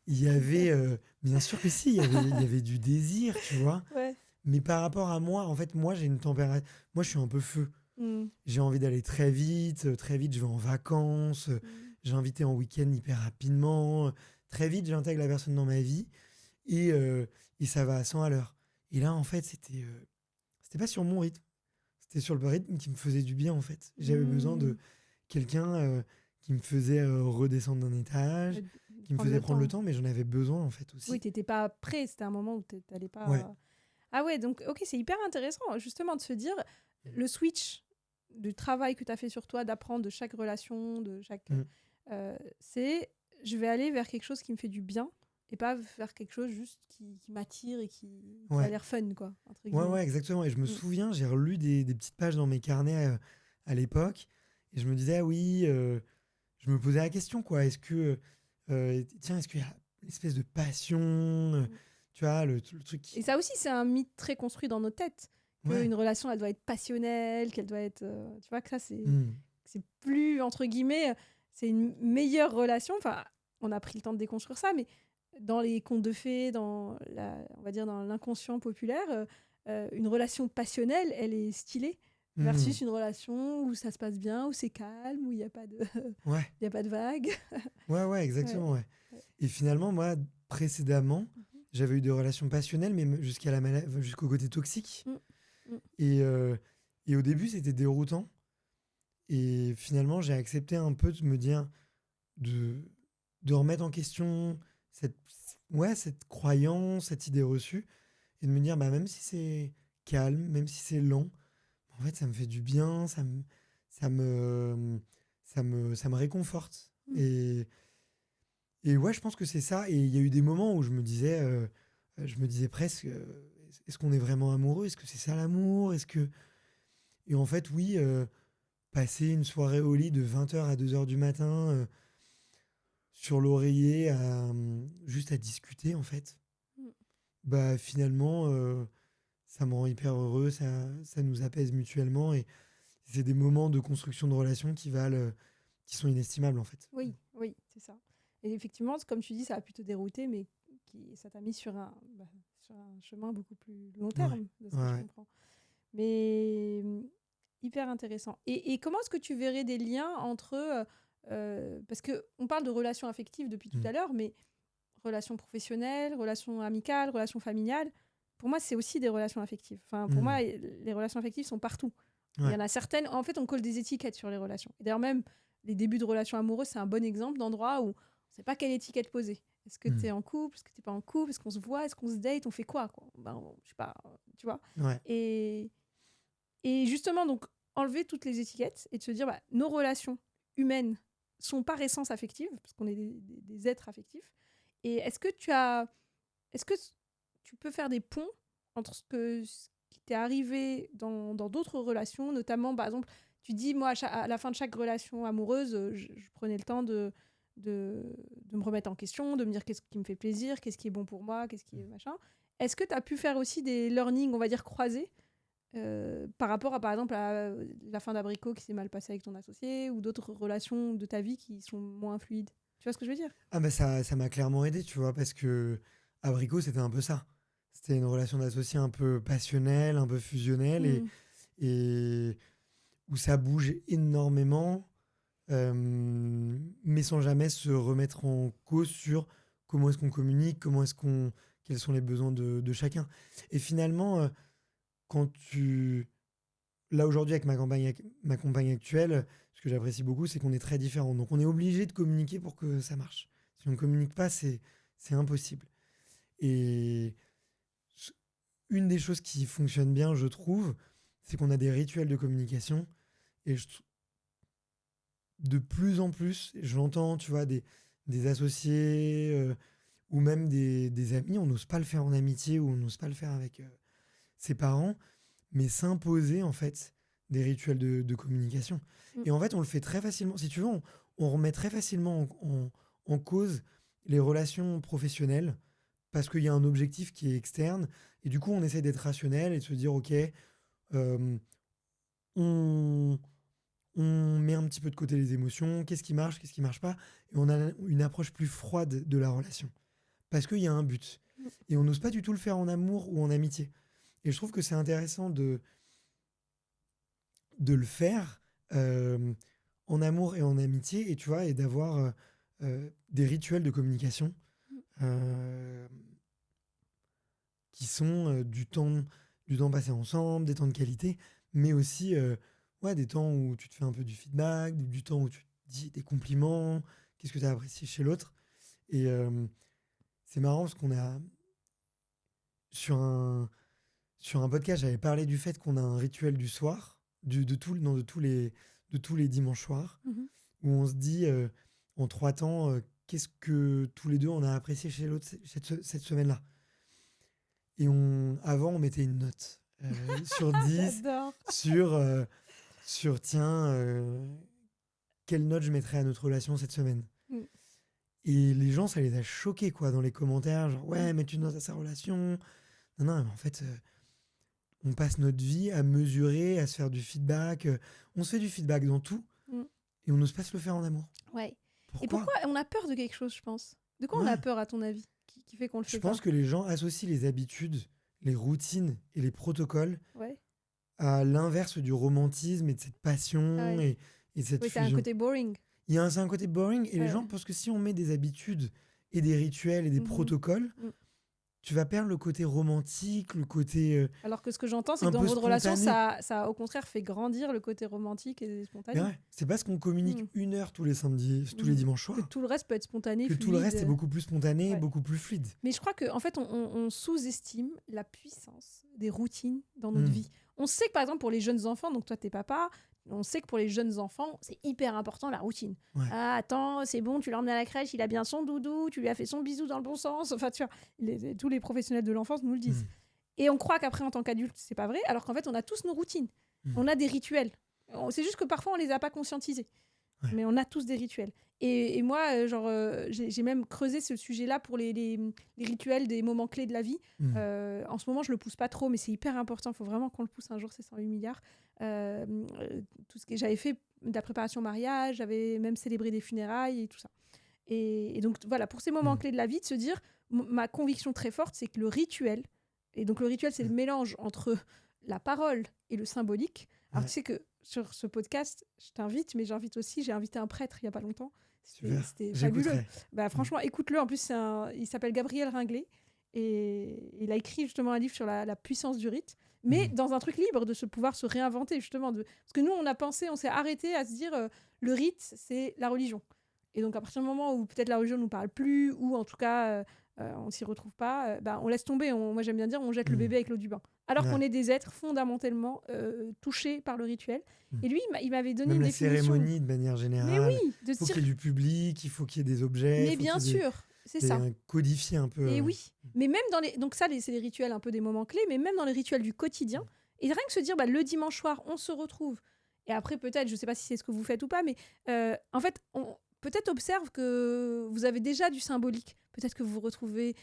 Il y avait, bien sûr que si, il y avait du désir, tu vois. Ouais. Mais par rapport à moi, en fait, moi, j'ai une température. Moi, je suis un peu feu. Hmm. J'ai envie d'aller très vite. Très vite, je vais en vacances. Hmm. J'ai invité en week-end hyper rapidement. Très vite, j'intègre la personne dans ma vie. Et ça va à 100 à l'heure. Et là, en fait, c'était pas sur mon rythme. C'était sur le rythme qui me faisait du bien, en fait. J'avais besoin Hmm. de quelqu'un qui me faisait redescendre d'un étage, qui me Prendre faisait le prendre le temps. temps, mais j'en avais besoin, en fait, Oui, aussi. t'étais pas prêt, c'était un moment où t'allais Ouais. pas. Ah ouais, donc ok, c'est hyper intéressant justement de se dire le switch du travail que tu as fait sur toi, d'apprendre de chaque relation, de chaque. Mm. C'est je vais aller vers quelque chose qui me fait du bien et pas vers quelque chose juste qui m'attire et qui a Ouais. l'air fun, quoi, entre Ouais, guillemets. ouais, exactement. Et je me Mm. souviens, j'ai relu des petites pages dans mes carnets à l'époque, et je me disais, ah oui, je me posais la question, quoi. Tiens, est-ce qu'il y a une espèce de passion, Mm. tu vois, le truc Et qui... ça aussi, c'est un mythe très construit dans nos têtes, Ouais. qu'une relation, elle doit être passionnelle, qu'elle doit être. Tu vois, que ça, Mm. c'est plus, entre guillemets, c'est une meilleure relation. Enfin, on a pris le temps de déconstruire ça, mais dans les contes de fées, on va dire dans l'inconscient populaire, une relation passionnelle, elle est stylée, Mm. versus une relation où ça se passe bien, où c'est calme, où il n'y a pas de, Ouais. il y a pas de vagues. Ouais, ouais, Ouais. exactement, ouais. Ouais. Et finalement, moi, précédemment, Mhm. j'avais eu des relations passionnelles, mais jusqu'au côté toxique. Mm. Mm. Et, euh, et au début, c'était déroutant. Et finalement, j'ai accepté un peu de me dire, de, de remettre en question cette, cette croyance, cette idée reçue, et de me dire, bah, même si c'est calme, même si c'est lent, en fait, ça me fait du bien, ça me, ça me réconforte. Mm. Et ouais, je pense que c'est ça. Et il y a eu des moments où je me disais presque, est-ce qu'on est vraiment amoureux? Est-ce que c'est ça l'amour? Et en fait, oui, passer une soirée au lit de 20h à 2h du matin, sur l'oreiller, juste à discuter, en fait, Mm. bah finalement, ça me rend hyper heureux, ça nous apaise mutuellement. Et c'est des moments de construction de relations qui sont inestimables, en fait. Oui, oui, c'est ça. Et effectivement, comme tu dis, ça a pu te dérouter, mais ça t'a mis sur un chemin beaucoup plus long Ouais, terme, de ce ouais, que je ouais. comprends. Mais hyper intéressant. Et comment est-ce que tu verrais des liens entre... parce qu'on parle de relations affectives depuis tout Mm. à l'heure, mais relations professionnelles, relations amicales, relations familiales, pour moi, c'est aussi des relations affectives. Enfin, pour Mm. moi, les relations affectives sont partout. Il y Ouais. en a certaines... En fait, on colle des étiquettes sur les relations. Et d'ailleurs, même les débuts de relations amoureuses, c'est un bon exemple d'endroit où on ne sait pas quelle étiquette poser. Est-ce que tu es en couple? Est-ce que tu n'es pas en couple? Est-ce qu'on se voit? Est-ce qu'on se date? On fait quoi, quoi? Ben, je sais pas, tu vois. Ouais. Et justement, donc, enlever toutes les étiquettes et de se dire, bah, nos relations humaines sont par essence affectives, parce qu'on est des êtres affectifs. Et est-ce que tu peux faire des ponts entre ce qui t'est arrivé dans d'autres relations, notamment, par exemple, tu dis, moi, à la fin de chaque relation amoureuse, je prenais le temps de me remettre en question, de me dire qu'est-ce qui me fait plaisir, qu'est-ce qui est bon pour moi, qu'est-ce qui est machin. Est-ce que tu as pu faire aussi des learnings, on va dire, croisés par rapport à, par exemple, à la fin d'abricot qui s'est mal passée avec ton associé ou d'autres relations de ta vie qui sont moins fluides? Tu vois ce que je veux dire? Ah bah ça m'a clairement aidé, tu vois, parce que Abricot, c'était un peu ça. C'était une relation d'associé un peu passionnelle, un peu fusionnelle, Mm. et où ça bouge énormément, mais sans jamais se remettre en cause sur comment est-ce qu'on communique, quels sont les besoins de chacun. Et finalement, quand tu... Là, aujourd'hui, avec ma compagne actuelle, ce que j'apprécie beaucoup, c'est qu'on est très différents. Donc, on est obligé de communiquer pour que ça marche. Si on ne communique pas, c'est impossible. Et une des choses qui fonctionne bien, je trouve, c'est qu'on a des rituels de communication. Et de plus en plus, je l'entends, tu vois, des associés ou même des amis, on n'ose pas le faire en amitié ou on n'ose pas le faire avec ses parents, mais s'imposer en fait des rituels de communication. Mm. Et en fait, on le fait très facilement. Si tu veux, on remet très facilement en cause les relations professionnelles parce qu'il y a un objectif qui est externe. Et du coup, on essaie d'être rationnel et de se dire, OK, euh, on, on met un petit peu de côté les émotions, qu'est-ce qui marche pas, et on a une approche plus froide de la relation. Parce qu'il y a un but. Mm. Et on n'ose pas du tout le faire en amour ou en amitié. Et je trouve que c'est intéressant de le faire en amour et en amitié, et tu vois, et d'avoir des rituels de communication euh, qui sont du temps passé ensemble, des temps de qualité, mais aussi ouais, des temps où tu te fais un peu du feedback, du temps où tu te dis des compliments, qu'est-ce que tu as apprécié chez l'autre. Et c'est marrant parce qu'on a sur un podcast, j'avais parlé du fait qu'on a un rituel du soir, de tous les dimanches soirs, Mhm. où on se dit en 3 temps, qu'est-ce que tous les deux on a apprécié chez l'autre cette semaine-là. Et avant, on mettait une note sur 10 J'adore. sur tiens, quelle note je mettrais à notre relation cette semaine. Mm. Et les gens, ça les a choqués quoi, dans les commentaires, genre ouais, Mm. mettre une note à sa relation. Non, mais en fait, on passe notre vie à mesurer, à se faire du feedback. On se fait du feedback dans tout Mm. et on n'ose pas se le faire en amour. Ouais. Pourquoi? Et pourquoi on a peur de quelque chose, je pense? De quoi on a Ouais. peur, à ton avis, qui fait qu'on le Je fait pense pas? que les gens associent les habitudes, les routines et les protocoles Ouais. à l'inverse du romantisme et de cette Ah passion ouais. et de cette Oui, c'est un fusion. côté boring. C'est un côté boring et les Ouais. gens pensent que si on met des habitudes et des rituels et des Mhm. protocoles, Mm. tu vas perdre le côté romantique, le côté Alors que ce que j'entends, c'est un que dans peu votre relation, spontané. ça au contraire fait grandir le côté romantique et Mais spontané. ouais, c'est parce qu'on communique Mm. 1 heure tous les samedis, tous les Mhm. dimanches Que soirs, tout le reste peut être spontané, que tout le fluide. reste est beaucoup plus spontané, Ouais. beaucoup plus fluide. Mais je crois qu'en fait, on sous-estime la puissance des routines dans notre Mm. vie. On sait que, par exemple, pour les jeunes enfants, donc toi, t'es papa, on sait que pour les jeunes enfants, c'est hyper important la routine. Ouais. Ah, attends, c'est bon, tu l'as emmené à la crèche, il a bien son doudou, tu lui as fait son bisou dans le bon sens. Enfin, tu vois, tous les professionnels de l'enfance nous le disent. Mm. Et on croit qu'après, en tant qu'adulte, c'est pas vrai, alors qu'en fait, on a tous nos routines. Mm. On a des rituels. C'est juste que parfois, on les a pas conscientisés. Ouais. Mais on a tous des rituels. Et moi, j'ai même creusé ce sujet-là pour les rituels des moments clés de la vie. Mm. En ce moment, je le pousse pas trop, mais c'est hyper important. Il faut vraiment qu'on le pousse un jour, c'est 108 milliards. Tout ce que j'avais fait de la préparation au mariage, j'avais même célébré des funérailles et tout ça. Et donc, voilà, pour ces moments Mm. clés de la vie, de se dire, ma conviction très forte, c'est que le rituel, et donc le rituel, c'est le mélange entre la parole et le symbolique. Alors, Ouais. tu sais que sur ce podcast, je t'invite, mais j'ai invité un prêtre il n'y a pas longtemps. Super. C'était fabuleux. J'écouterai. Franchement, écoute-le. En plus, il s'appelle Gabriel Ringlet et il a écrit justement un livre sur la puissance du rite, mais dans un truc libre, pouvoir se réinventer justement. Parce que nous, on s'est arrêté à se dire le rite, c'est la religion. Et donc, à partir du moment où peut-être la religion ne nous parle plus, ou en tout cas, on s'y retrouve pas, on laisse tomber. Moi, j'aime bien dire, on jette le bébé avec l'eau du bain. Alors qu'on est des êtres fondamentalement touchés par le rituel. Et lui, il m'avait donné Même une la définition. cérémonie, de manière générale. Mais oui, Il faut qu'il y ait du public, il faut qu'il y ait des objets. Mais bien sûr, c'est ça. Codifier un peu. Et oui, mais même dans les... Donc ça, c'est les rituels un peu des moments clés, mais même dans les rituels du quotidien, et rien que se dire, le dimanche soir, on se retrouve. Et après, peut-être, je ne sais pas si c'est ce que vous faites ou pas, mais en fait, peut-être observe que vous avez déjà du symbolique. Peut-être que vous vous retrouvez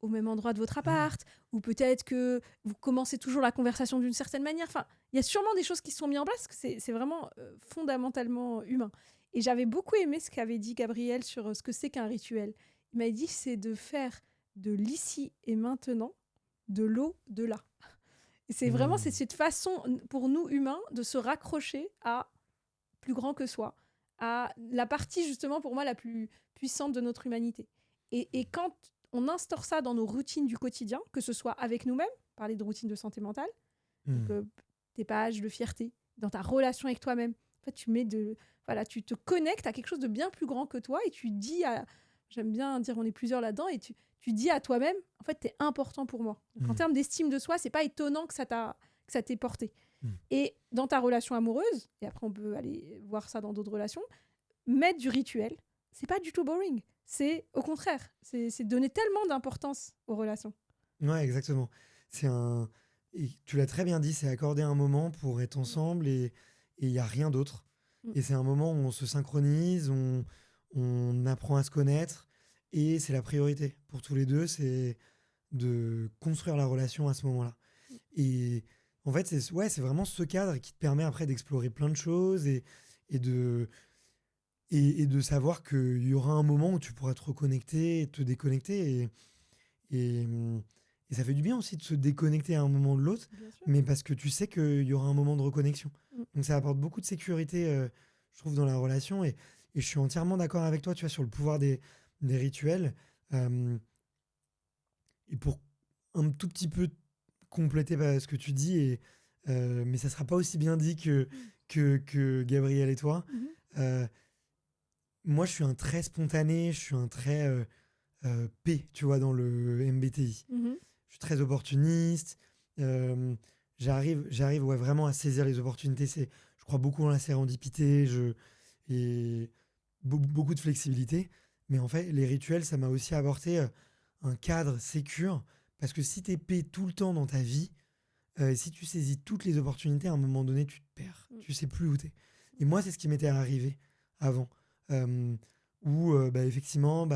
au même endroit de votre appart, ou peut-être que vous commencez toujours la conversation d'une certaine manière. Enfin, il y a sûrement des choses qui se sont mises en place, que c'est vraiment fondamentalement humain. Et j'avais beaucoup aimé ce qu'avait dit Gabriel sur ce que c'est qu'un rituel. Il m'a dit, c'est de faire de l'ici et maintenant de l'au-delà. Et c'est vraiment c'est cette façon, pour nous humains, de se raccrocher à plus grand que soi, à la partie justement pour moi la plus puissante de notre humanité. Et quand on instaure ça dans nos routines du quotidien, que ce soit avec nous-mêmes, parler de routine de santé mentale, donc, tes pages de fierté, dans ta relation avec toi-même, en fait, tu te connectes à quelque chose de bien plus grand que toi et tu dis j'aime bien dire on est plusieurs là-dedans, et tu dis à toi-même, en fait, t'es important pour moi. Donc, en termes d'estime de soi, c'est pas étonnant que ça t'ait porté. Et dans ta relation amoureuse, et après on peut aller voir ça dans d'autres relations, mettre du rituel, c'est pas du tout boring. C'est au contraire, c'est donner tellement d'importance aux relations. Ouais, exactement. Et tu l'as très bien dit, c'est accorder un moment pour être ensemble et il n'y a rien d'autre. Et c'est un moment où on se synchronise, on apprend à se connaître et c'est la priorité pour tous les deux, c'est de construire la relation à ce moment-là. Et en fait, c'est vraiment ce cadre qui te permet après d'explorer plein de choses et de savoir qu'il y aura un moment où tu pourras te reconnecter et te déconnecter. Et ça fait du bien aussi de se déconnecter à un moment de l'autre, mais parce que tu sais qu'il y aura un moment de reconnexion. Donc ça apporte beaucoup de sécurité, je trouve, dans la relation. Et je suis entièrement d'accord avec toi, tu vois, sur le pouvoir des rituels. Et pour un tout petit peu compléter ce que tu dis, mais ça ne sera pas aussi bien dit que Gabriel et toi. Moi, je suis un très spontané, je suis un très P, tu vois, dans le MBTI. Je suis très opportuniste. J'arrive vraiment à saisir les opportunités. Je crois beaucoup en la sérendipité et beaucoup de flexibilité. Mais en fait, les rituels, ça m'a aussi apporté un cadre sécure. Parce que si tu es P tout le temps dans ta vie, si tu saisis toutes les opportunités, à un moment donné, tu te perds. Tu sais plus où tu es. Et moi, c'est ce qui m'était arrivé avant. Où, effectivement,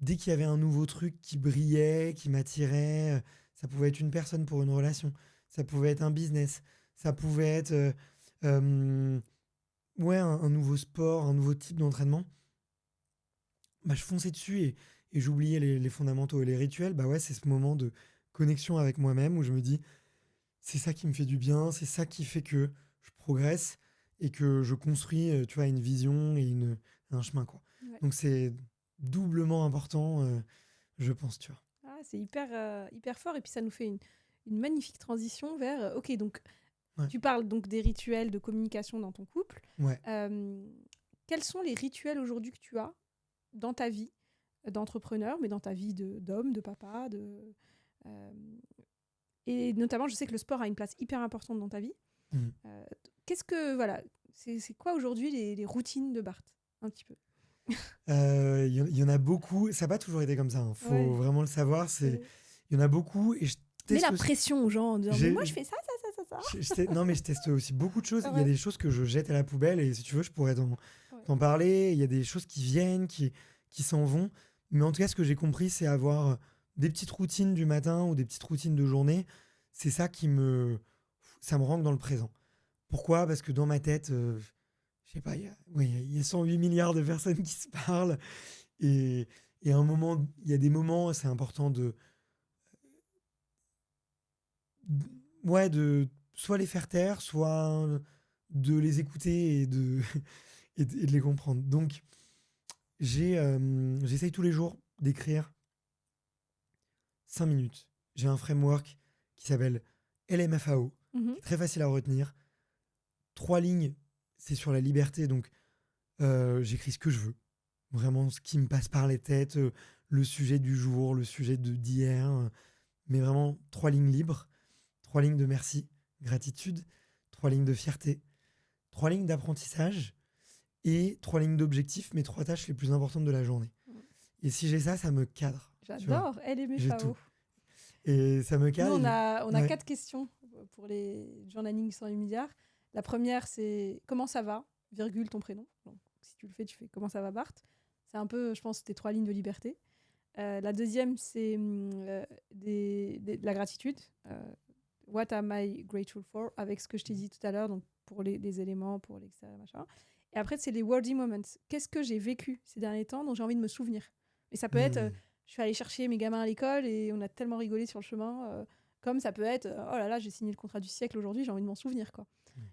dès qu'il y avait un nouveau truc qui brillait, qui m'attirait, ça pouvait être une personne pour une relation, ça pouvait être un business, ça pouvait être un nouveau sport, un nouveau type d'entraînement, je fonçais dessus et j'oubliais les fondamentaux. Et les rituels, c'est ce moment de connexion avec moi-même où je me dis, c'est ça qui me fait du bien, c'est ça qui fait que je progresse et que je construis, tu vois, une vision et un chemin, quoi. Ouais. Donc c'est doublement important, je pense, tu vois. Ah, c'est hyper fort, et puis ça nous fait une magnifique transition vers ok, donc tu parles donc des rituels de communication dans ton couple. Ouais. Quels sont les rituels aujourd'hui que tu as dans ta vie d'entrepreneur, mais dans ta vie d'homme, de papa, et notamment je sais que le sport a une place hyper importante dans ta vie. Qu'est-ce que c'est quoi aujourd'hui les routines de Bart, un petit peu? Il y en a beaucoup. Ça n'a pas toujours été comme ça. Faut vraiment le savoir. Il y en a beaucoup. Et je mets la pression aux gens en disant mais moi je fais ça. Non, mais je teste aussi beaucoup de choses. Il y a des choses que je jette à la poubelle et si tu veux, je pourrais t'en parler. Il y a des choses qui viennent, qui s'en vont. Mais en tout cas, ce que j'ai compris, c'est avoir des petites routines du matin ou des petites routines de journée. C'est ça ça me rentre dans le présent. Pourquoi ? Parce que dans ma tête, je sais pas, il y a 108 milliards de personnes qui se parlent. Et à un moment, il y a des moments, c'est important de soit les faire taire, soit de les écouter et de, et de les comprendre. Donc, j'essaye tous les jours d'écrire 5 minutes. J'ai un framework qui s'appelle LMFAO, Mhm. qui est très facile à retenir. 3 lignes, c'est sur la liberté, donc j'écris ce que je veux. Vraiment, ce qui me passe par les têtes, le sujet du jour, le sujet d'hier, mais vraiment 3 lignes libres, 3 lignes de merci, gratitude, 3 lignes de fierté, 3 lignes d'apprentissage et 3 lignes d'objectifs, mes 3 tâches les plus importantes de la journée. Et si j'ai ça, ça me cadre. tu vois. J'adore, elle est J'ai FAO. tout. Et ça me Nous, cadre. on a Ouais. 4 questions pour les journaling 100 milliards. La première, c'est comment ça va, virgule ton prénom. Donc, si tu le fais, tu fais comment ça va, Bart. C'est un peu, je pense, tes 3 lignes de liberté. La deuxième, c'est de la gratitude. What am I grateful for, avec ce que je t'ai dit tout à l'heure, donc pour les éléments, pour l'extérieur, machin. Et après, c'est les worthy moments. Qu'est-ce que j'ai vécu ces derniers temps dont j'ai envie de me souvenir. Et ça peut être, je suis allée chercher mes gamins à l'école et on a tellement rigolé sur le chemin. Comme ça peut être, oh là là, j'ai signé le contrat du siècle aujourd'hui, j'ai envie de m'en souvenir, quoi.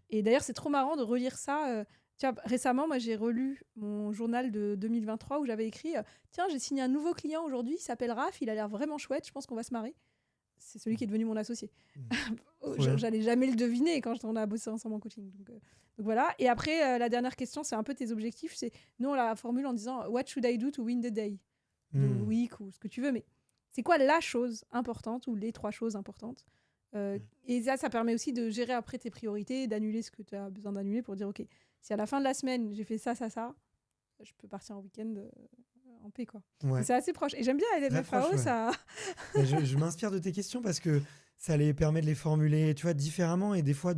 Et d'ailleurs, c'est trop marrant de relire ça. Tu vois, récemment, moi, j'ai relu mon journal de 2023 où j'avais écrit tiens, j'ai signé un nouveau client aujourd'hui, il s'appelle Raph, il a l'air vraiment chouette, je pense qu'on va se marrer. C'est celui qui est devenu mon associé. Trop bien. J'allais jamais le deviner quand on a bossé ensemble en coaching. Donc voilà. Et après, la dernière question, c'est un peu tes objectifs. C'est nous, on la formule en disant what should I do to win the day, the week ou ce que tu veux. Mais c'est quoi la chose importante ou les 3 choses importantes Et ça permet aussi de gérer après tes priorités, d'annuler ce que tu as besoin d'annuler pour dire ok, si à la fin de la semaine j'ai fait ça, je peux partir en week-end en paix, quoi. Ouais. Et c'est assez proche. Et j'aime bien Très LMFAO, proche, ouais. ça. Je m'inspire de tes questions parce que ça les permet de les formuler, tu vois, différemment et des fois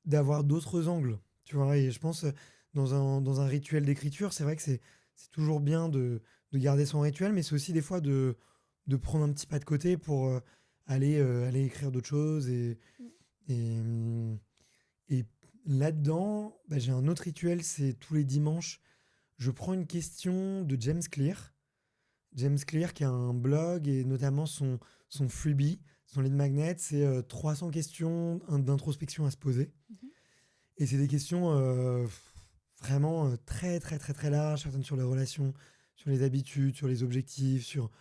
d'avoir d'autres angles, tu vois. Et je pense dans un rituel d'écriture, c'est vrai que c'est toujours bien de garder son rituel, mais c'est aussi des fois de prendre un petit pas de côté pour aller écrire d'autres choses et, et là-dedans, bah, j'ai un autre rituel, c'est tous les dimanches, je prends une question de James Clear. James Clear qui a un blog et notamment son freebie, son lead magnet, c'est 300 questions d'introspection à se poser. Et c'est des questions vraiment très très très très larges, certaines sur les relations, sur les habitudes, sur les objectifs, sur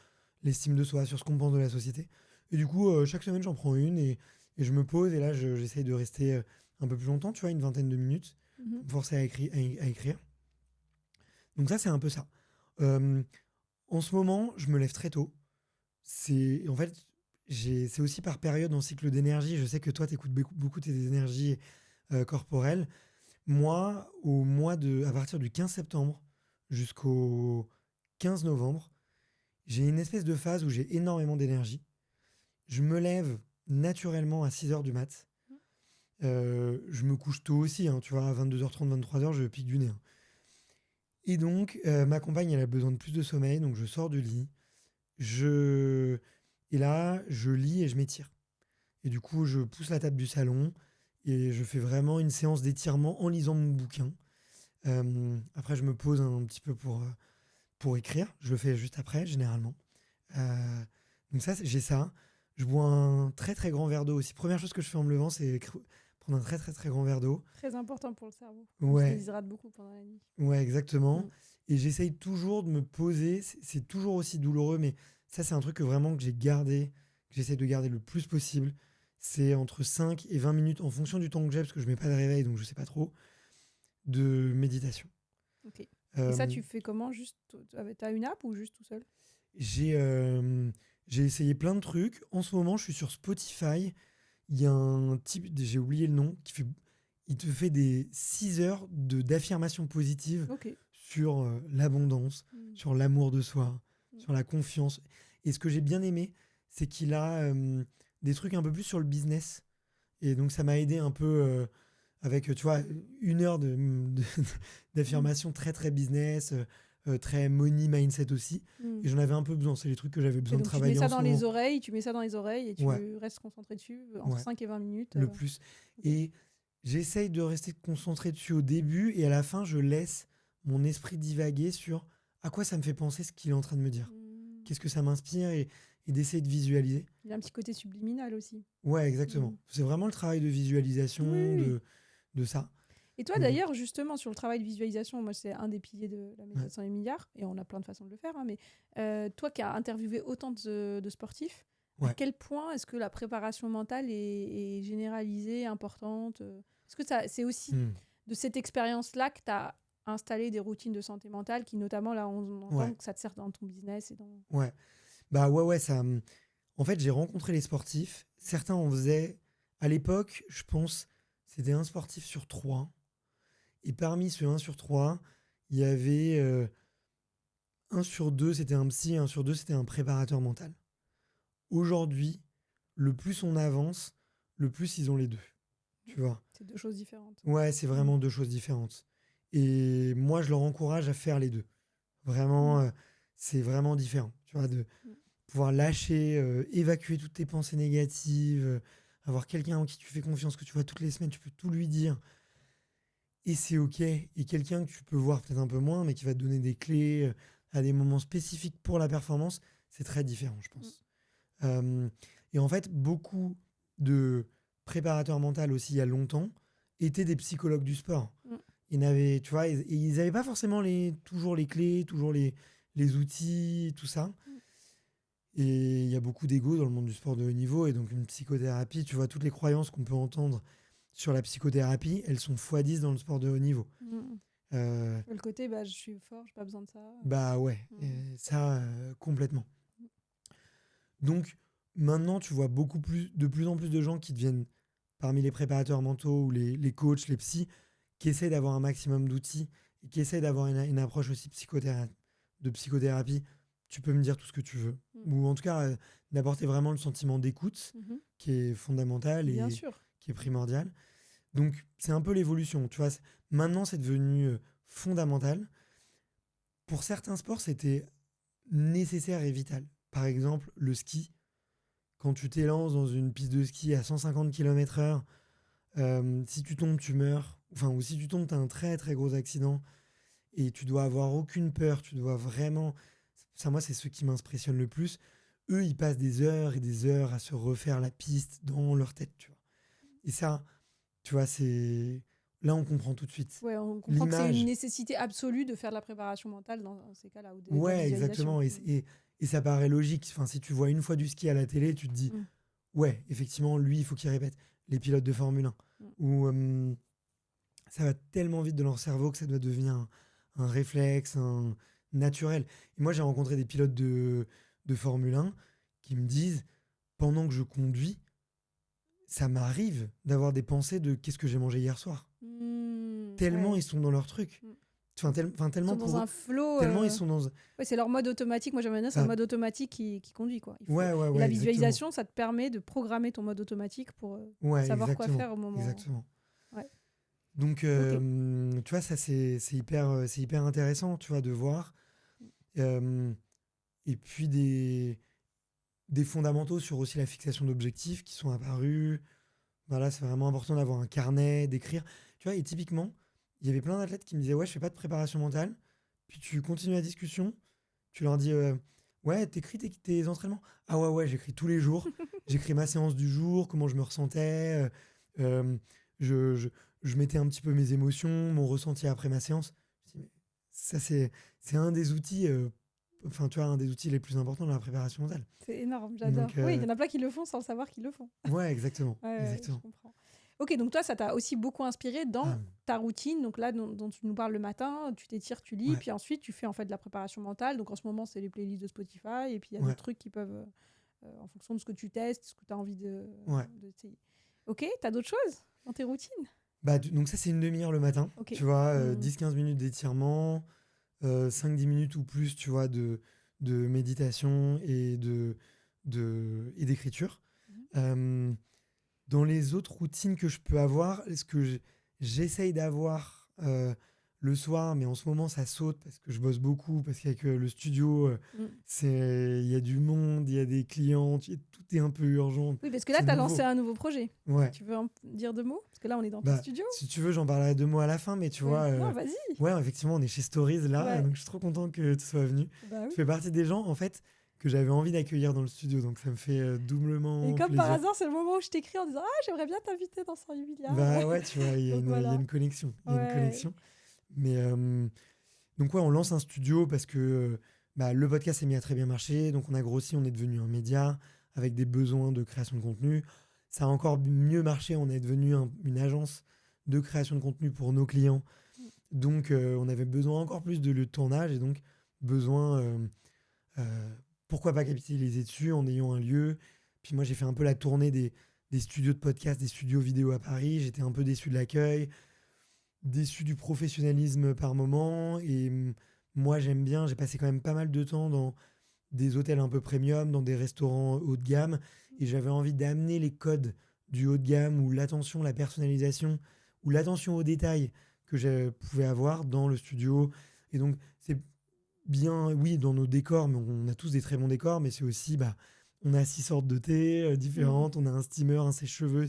l'estime de soi, sur ce qu'on pense de la société. Et du coup, chaque semaine, j'en prends une et je me pose et là, j'essaye de rester un peu plus longtemps, tu vois, une vingtaine de minutes, pour me forcer à écrire. Donc ça, c'est un peu ça. En ce moment, je me lève très tôt. En fait, c'est aussi par période en cycle d'énergie. Je sais que toi, tu écoutes beaucoup tes énergies corporelles. Moi, à partir du 15 septembre jusqu'au 15 novembre, j'ai une espèce de phase où j'ai énormément d'énergie. Je me lève naturellement à 6h du mat. Je me couche tôt aussi, hein, tu vois, à 22h30, 23h, je pique du nez. Hein. Et donc, ma compagne, elle a besoin de plus de sommeil, donc je sors du lit. Et là, je lis et je m'étire. Et du coup, je pousse la table du salon et je fais vraiment une séance d'étirement en lisant mon bouquin. Après, je me pose un petit peu pour écrire. Je le fais juste après, généralement. Donc ça, j'ai ça. Je bois un très très grand verre d'eau aussi. Première chose que je fais en me levant, c'est prendre un très très très grand verre d'eau. Très important pour le cerveau. Ouais. On se déshydrate beaucoup pendant la nuit. Ouais, exactement. Et j'essaye toujours de me poser. C'est toujours aussi douloureux, mais ça, c'est un truc que vraiment que j'ai gardé, que j'essaye de garder le plus possible. C'est entre 5 et 20 minutes, en fonction du temps que j'ai, parce que je mets pas de réveil, donc je sais pas trop, de méditation. Ok. Et ça, tu fais comment? Juste, t'as une app ou juste tout seul? J'ai essayé plein de trucs. En ce moment, je suis sur Spotify. Il y a un type, j'ai oublié le nom, il te fait des 6 heures d'affirmations positives sur l'abondance, sur l'amour de soi, sur la confiance. Et ce que j'ai bien aimé, c'est qu'il a des trucs un peu plus sur le business. Et donc, ça m'a aidé un peu avec, tu vois, 1 heure d'affirmations très, très business, très money mindset aussi. Et j'en avais un peu besoin. C'est les trucs que j'avais besoin de travailler tu mets ça en ce dans moment. les oreilles, tu mets ça dans les oreilles et tu restes concentré dessus entre 5 et 20 minutes. Le plus. Et j'essaye de rester concentré dessus au début et à la fin, je laisse mon esprit divaguer sur à quoi ça me fait penser ce qu'il est en train de me dire. Qu'est-ce que ça m'inspire et et d'essayer de visualiser. Il y a un petit côté subliminal aussi. Ouais, exactement. C'est vraiment le travail de visualisation Oui. de ça. Et toi, Donc, d'ailleurs, justement, sur le travail de visualisation, moi, c'est un des piliers de la méthode 100 milliards, et on a plein de façons de le faire, hein, mais toi qui as interviewé autant de sportifs, à quel point est-ce que la préparation mentale est généralisée, importante Est-ce que c'est aussi de cette expérience-là que tu as installé des routines de santé mentale qui, notamment, là, on entend que ça te sert dans ton business et dans... Ouais. Ça... En fait, j'ai rencontré les sportifs. Certains en faisaient... À l'époque, je pense, c'était un sportif sur 3. Et parmi ce 1 sur 3, il y avait 1 sur 2, c'était un psy, 1 sur 2, c'était un préparateur mental. Aujourd'hui, le plus on avance, le plus ils ont les deux. Tu vois ? C'est 2 choses différentes. Ouais, c'est vraiment 2 choses différentes. Et moi, je leur encourage à faire les 2. Vraiment, c'est vraiment différent. Tu vois, de pouvoir lâcher, évacuer toutes tes pensées négatives, avoir quelqu'un en qui tu fais confiance, que tu vois toutes les semaines, tu peux tout lui dire. Et c'est OK. Et quelqu'un que tu peux voir peut-être un peu moins, mais qui va te donner des clés à des moments spécifiques pour la performance, c'est très différent, je pense. Et en fait, beaucoup de préparateurs mentaux aussi, il y a longtemps, étaient des psychologues du sport. Ils n'avaient, tu vois, ils n'avaient pas forcément toujours les clés, toujours les outils, tout ça. Et il y a beaucoup d'ego dans le monde du sport de haut niveau. Et donc, une psychothérapie, tu vois, toutes les croyances qu'on peut entendre sur la psychothérapie, elles sont x10 dans le sport de haut niveau. Le côté, je suis fort, j'ai pas besoin de ça. Ça, complètement. Donc, maintenant, tu vois de plus en plus de gens qui deviennent, parmi les préparateurs mentaux ou les coachs, les psys, qui essaient d'avoir un maximum d'outils et qui essaient d'avoir une approche aussi de psychothérapie. Tu peux me dire tout ce que tu veux. Ou en tout cas, d'apporter vraiment le sentiment d'écoute, qui est fondamental et qui est primordial. Donc, c'est un peu l'évolution. Tu vois, maintenant, c'est devenu fondamental. Pour certains sports, c'était nécessaire et vital. Par exemple, le ski. Quand tu t'élances dans une piste de ski à 150 km/h, si tu tombes, tu meurs. Enfin, ou si tu tombes, tu as un très très gros accident. Et tu dois avoir aucune peur. Tu dois vraiment... Ça, moi, c'est ce qui m'impressionne le plus. Eux, ils passent des heures et des heures à se refaire la piste dans leur tête. Tu vois. Et ça, tu vois, c'est... Là, on comprend tout de suite. Ouais, on comprend que c'est une nécessité absolue de faire de la préparation mentale dans ces cas-là. Ouais, exactement. Et ça paraît logique. Enfin, si tu vois une fois du ski à la télé, tu te dis, ouais, effectivement, lui, il faut qu'il répète. Les pilotes de Formule 1. Ou ça va tellement vite dans leur cerveau que ça doit devenir un réflexe, un naturel. Et moi, j'ai rencontré des pilotes de Formule 1 qui me disent, pendant que je conduis, ça m'arrive d'avoir des pensées de qu'est-ce que j'ai mangé hier soir. Tellement ils sont dans leur truc. Tellement ils sont dans un flow. Tellement ils sont dans... Ouais, c'est leur mode automatique. Moi, j'aimerais bien, c'est le mode automatique qui conduit. Quoi. Et la visualisation, ça te permet de programmer ton mode automatique pour savoir quoi faire au moment. Exactement. Ouais. Donc, tu vois, ça, c'est hyper intéressant, tu vois, de voir. Et puis, des fondamentaux sur aussi la fixation d'objectifs qui sont apparus. Voilà, c'est vraiment important d'avoir un carnet, d'écrire. Tu vois, et typiquement, il y avait plein d'athlètes qui me disaient « Ouais, je fais pas de préparation mentale. » Puis tu continues la discussion, tu leur dis « Ouais, t'écris tes entraînements ?»« Ah ouais, j'écris tous les jours. J'écris ma séance du jour, comment je me ressentais. Je mettais un petit peu mes émotions, mon ressenti après ma séance. » Je dis, mais ça, c'est un des outils... tu vois, un des outils les plus importants dans la préparation mentale. C'est énorme, j'adore. Donc, oui, il y en a plein qui le font sans le savoir qu'ils le font. Ouais, exactement. exactement. Je comprends. Ok, donc toi, ça t'a aussi beaucoup inspiré dans ta routine. Donc là, dont tu nous parles le matin, tu t'étires, tu lis, puis ensuite, tu fais en fait de la préparation mentale. Donc en ce moment, c'est les playlists de Spotify, et puis il y a d'autres trucs qui peuvent, en fonction de ce que tu testes, ce que tu as envie d'essayer. Ok, t'as d'autres choses dans tes routines ? Donc ça, c'est une demi-heure le matin. Okay. Tu vois, 10-15 minutes d'étirement, 5-10 minutes ou plus, tu vois, de méditation et d'écriture. Dans les autres routines que je peux avoir, ce que j'essaye d'avoir le soir, mais en ce moment ça saute parce que je bosse beaucoup, parce qu'avec le studio, il y a du monde, il y a des clients, tout est un peu urgent. Oui, parce que là, tu as lancé un nouveau projet. Ouais. Tu veux en dire 2 mots ? Parce que là, on est dans ton studio. Si tu veux, j'en parlerai 2 mots à la fin, mais tu vois... Non, vas-y. Ouais, effectivement, on est chez Stories là, donc je suis trop content que tu sois venu. Oui. Tu fais partie des gens, en fait, que j'avais envie d'accueillir dans le studio. Donc ça me fait doublement Et comme plaisir. par hasard, c'est le moment où je t'écris en disant « Ah, j'aimerais bien t'inviter dans 108 milliards ». Bah ouais, tu vois, il y a Donc il y a voilà. une connexion. Il y a une Ouais. connexion. Mais donc ouais, on lance un studio parce que bah, le podcast s'est mis à très bien marcher. Donc on a grossi, on est devenu un média avec des besoins de création de contenu. Ça a encore mieux marché, on est devenu une agence de création de contenu pour nos clients. Donc on avait besoin encore plus de lieux de tournage et donc besoin, pourquoi pas capitaliser dessus en ayant un lieu. Puis moi j'ai fait un peu la tournée des studios de podcast, des studios vidéo à Paris. J'étais un peu déçu de l'accueil, déçu du professionnalisme par moment. Et moi j'aime bien, j'ai passé quand même pas mal de temps dans des hôtels un peu premium, dans des restaurants haut de gamme. Et j'avais envie d'amener les codes du haut de gamme ou l'attention, la personnalisation ou l'attention aux détails que je pouvais avoir dans le studio. Et donc c'est bien, oui, dans nos décors, mais on a tous des très bons décors, mais c'est aussi, bah, on a 6 sortes de thé différentes, on a un steamer, un sèche-cheveux.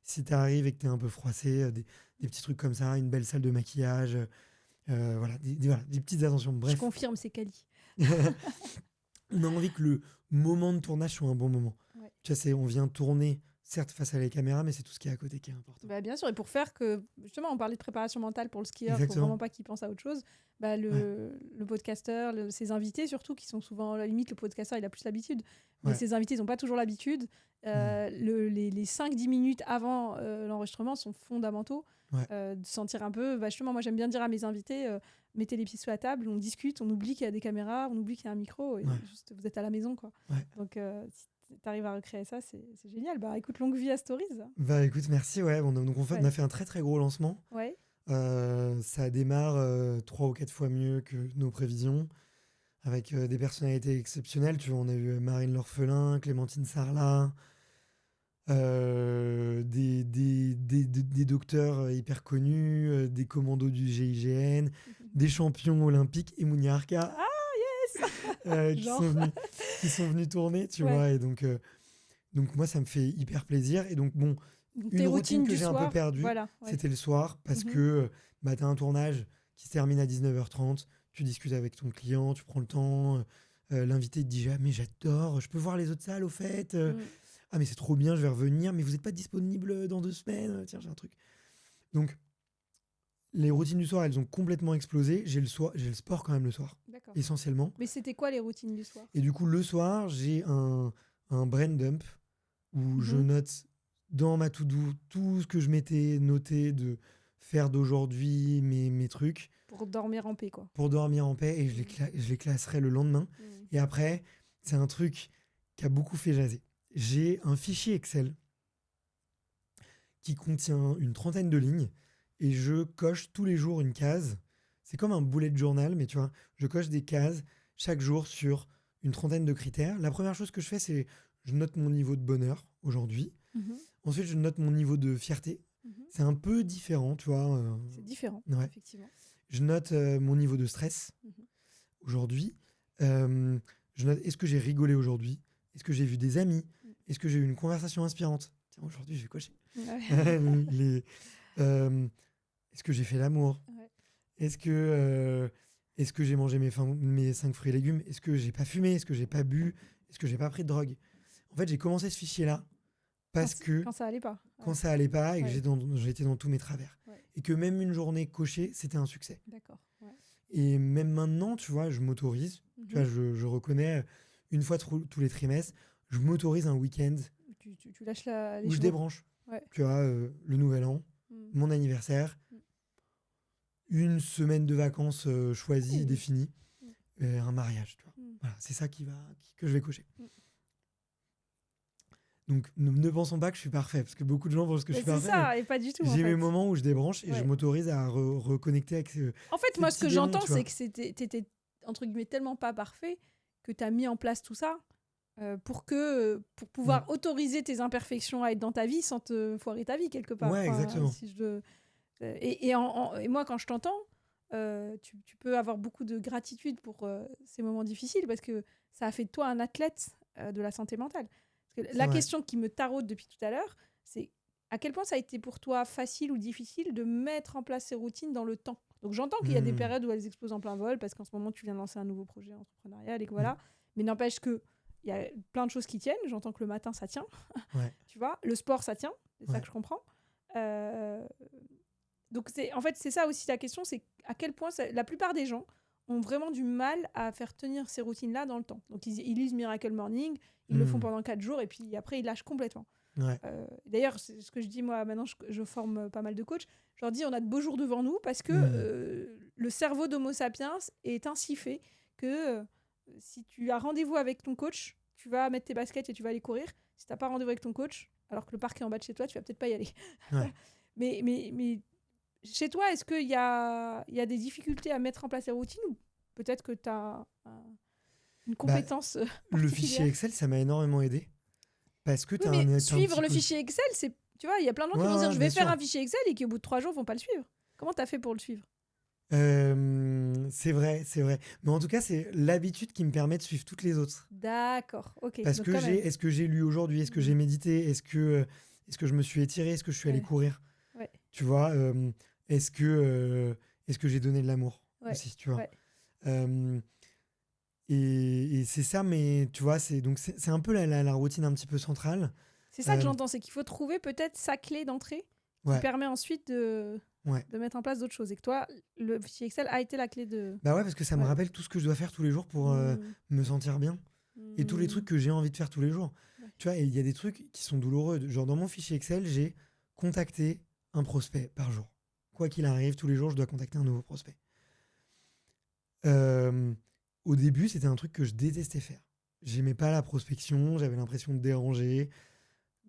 Si tu arrives et que tu es un peu froissé, des petits trucs comme ça, une belle salle de maquillage, voilà, voilà, des petites attentions. Je Bref, confirme, c'est quali. on a envie que le moment de tournage soit un bon moment. Ouais. Tu vois, on vient tourner, certes face à la caméra, mais c'est tout ce qui est à côté qui est important. Bah, bien sûr, et pour faire que, justement, on parlait de préparation mentale pour le skieur, il faut Exactement. vraiment pas qu'il pense à autre chose. Bah, le podcasteur, ses invités surtout, qui sont souvent, à la limite, le podcasteur, il a plus l'habitude, mais Ouais. ses invités, ils n'ont pas toujours l'habitude. Les 5-10 minutes avant l'enregistrement sont fondamentaux. Ouais. De sentir un peu, bah, justement, moi j'aime bien dire à mes invités, mettez les pieds sur la table, on discute, on oublie qu'il y a des caméras, on oublie qu'il y a un micro, et Ouais. juste, vous êtes à la maison, quoi. Ouais. Donc, si tu arrives à recréer ça, c'est génial. Bah, écoute, longue vie à Stories. Bah écoute, merci. Ouais, donc on Ouais. a fait un très très gros lancement. Ouais. Ça démarre 3 ou 4 fois mieux que nos prévisions, avec des personnalités exceptionnelles. Tu vois, on a eu Marine L'Orphelin, Clémentine Sarlat, des docteurs hyper connus, des commandos du GIGN, des champions olympiques, et Mounia Arka, Genre. qui sont venus tourner, tu Ouais. vois. Et donc moi, ça me fait hyper plaisir. Et donc, bon, Donc, une tes routine routines que du j'ai un peu soir, perdue, voilà, ouais. c'était le soir, parce que bah, tu as un tournage qui se termine à 19h30, tu discutes avec ton client, tu prends le temps, l'invité te dit « mais j'adore, je peux voir les autres salles au fait Ah mais c'est trop bien, je vais revenir, mais vous n'êtes pas disponible dans 2 semaines, tiens j'ai un truc. » Donc les routines du soir, elles ont complètement explosé. J'ai le sport quand même le soir, D'accord. essentiellement. Mais c'était quoi les routines du soir? Et du coup le soir, j'ai un brain dump où je note dans ma to-do tout ce que je m'étais noté de faire d'aujourd'hui, mes trucs. Pour dormir en paix, quoi. Pour dormir en paix, et je les classerai le lendemain. Et après, c'est un truc qui a beaucoup fait jaser. J'ai un fichier Excel qui contient une 30aine de lignes et je coche tous les jours une case. C'est comme un bullet journal, mais tu vois, je coche des cases chaque jour sur une 30aine de critères. La première chose que je fais, c'est je note mon niveau de bonheur aujourd'hui. Ensuite, je note mon niveau de fierté. C'est un peu différent, tu vois. C'est différent, ouais. effectivement. Je note mon niveau de stress aujourd'hui. Je note est-ce que j'ai rigolé aujourd'hui? Est-ce que j'ai vu des amis? Est-ce que j'ai eu une conversation inspirante? Tiens, aujourd'hui, je vais cocher. Ouais. Est-ce que j'ai fait l'amour? Ouais. Est-ce que j'ai mangé mes 5 fruits et légumes? Est-ce que j'ai pas fumé? Est-ce que j'ai pas bu? Est-ce que j'ai pas pris de drogue? En fait, j'ai commencé ce fichier-là parce que quand ça allait pas. Quand ça allait pas et que j'étais dans tous mes travers. Ouais. Et que même une journée cochée, c'était un succès. D'accord. Ouais. Et même maintenant, tu vois, je m'autorise. Tu vois, je reconnais une fois tous les trimestres, je m'autorise un week-end tu lâches les où je débranche. Ouais. Tu vois, le nouvel an, mon anniversaire, une semaine de vacances choisies, définies, un mariage. Tu vois. Voilà, c'est ça que je vais cocher. Donc, ne pensons pas que je suis parfait, parce que beaucoup de gens pensent que je suis parfait. C'est ça, et pas du tout. J'ai mes moments où je débranche et je m'autorise à reconnecter avec En fait, moi, ce que j'entends, c'est que t'étais, entre guillemets, tellement pas parfait que tu as mis en place tout ça pour pouvoir autoriser tes imperfections à être dans ta vie sans te foirer ta vie, quelque part. Ouais, exactement. Et moi, quand je t'entends, tu peux avoir beaucoup de gratitude pour ces moments difficiles, parce que ça a fait de toi un athlète de la santé mentale. Parce que la question qui me taraude depuis tout à l'heure, c'est à quel point ça a été pour toi facile ou difficile de mettre en place ces routines dans le temps. Donc j'entends qu'il y a des périodes où elles explosent en plein vol, parce qu'en ce moment tu viens de lancer un nouveau projet entrepreneurial et que voilà. Mais n'empêche que il y a plein de choses qui tiennent. J'entends que le matin, ça tient. Ouais. Tu vois, le sport, ça tient. C'est ça Ouais. que je comprends. Donc, en fait, c'est ça aussi la question, c'est à quel point la plupart des gens ont vraiment du mal à faire tenir ces routines-là dans le temps. Donc, ils lisent Miracle Morning, ils le font pendant 4 jours et puis après, ils lâchent complètement. Ouais. D'ailleurs, c'est ce que je dis, moi, maintenant, je forme pas mal de coachs. Je leur dis, on a de beaux jours devant nous parce que le cerveau d'Homo sapiens est ainsi fait que si tu as rendez-vous avec ton coach, tu vas mettre tes baskets et tu vas aller courir. Si tu n'as pas rendez-vous avec ton coach, alors que le parc est en bas de chez toi, tu vas peut-être pas y aller. Ouais. mais chez toi, est-ce qu'il y a des difficultés à mettre en place les routines ou peut-être que tu as une compétence Le particulière? fichier Excel, ça m'a énormément aidé. Parce que Oui, t'as mais un suivre le petit fichier Excel, c'est, tu vois, il y a plein de gens qui Ouais, vont se dire ouais, je bien vais faire sûr. un fichier Excel et qui au bout de 3 jours vont pas le suivre. Comment tu as fait pour le suivre? C'est vrai, c'est vrai. Mais en tout cas, c'est l'habitude qui me permet de suivre toutes les autres. D'accord, ok. Parce Donc que quand même. est-ce que j'ai lu aujourd'hui? Est-ce que j'ai médité? Est-ce que je me suis étiré? Est-ce que je suis allé Ouais. courir? Ouais. Tu vois, est-ce que j'ai donné de l'amour Ouais. aussi, tu vois? Ouais. Euh, et c'est ça, mais tu vois, c'est un peu la routine un petit peu centrale. C'est ça que j'entends, c'est qu'il faut trouver peut-être sa clé d'entrée qui Ouais, permet ensuite de ouais. mettre en place d'autres choses. Et que toi, le fichier Excel a été la clé de... Bah ouais, parce que ça me Ouais. rappelle tout ce que je dois faire tous les jours pour me sentir bien. Et tous les trucs que j'ai envie de faire tous les jours. Ouais. Tu vois, et il y a des trucs qui sont douloureux. Genre, dans mon fichier Excel, j'ai contacté un prospect par jour. Quoi qu'il arrive, tous les jours, je dois contacter un nouveau prospect. Au début, c'était un truc que je détestais faire. J'aimais pas la prospection, j'avais l'impression de déranger.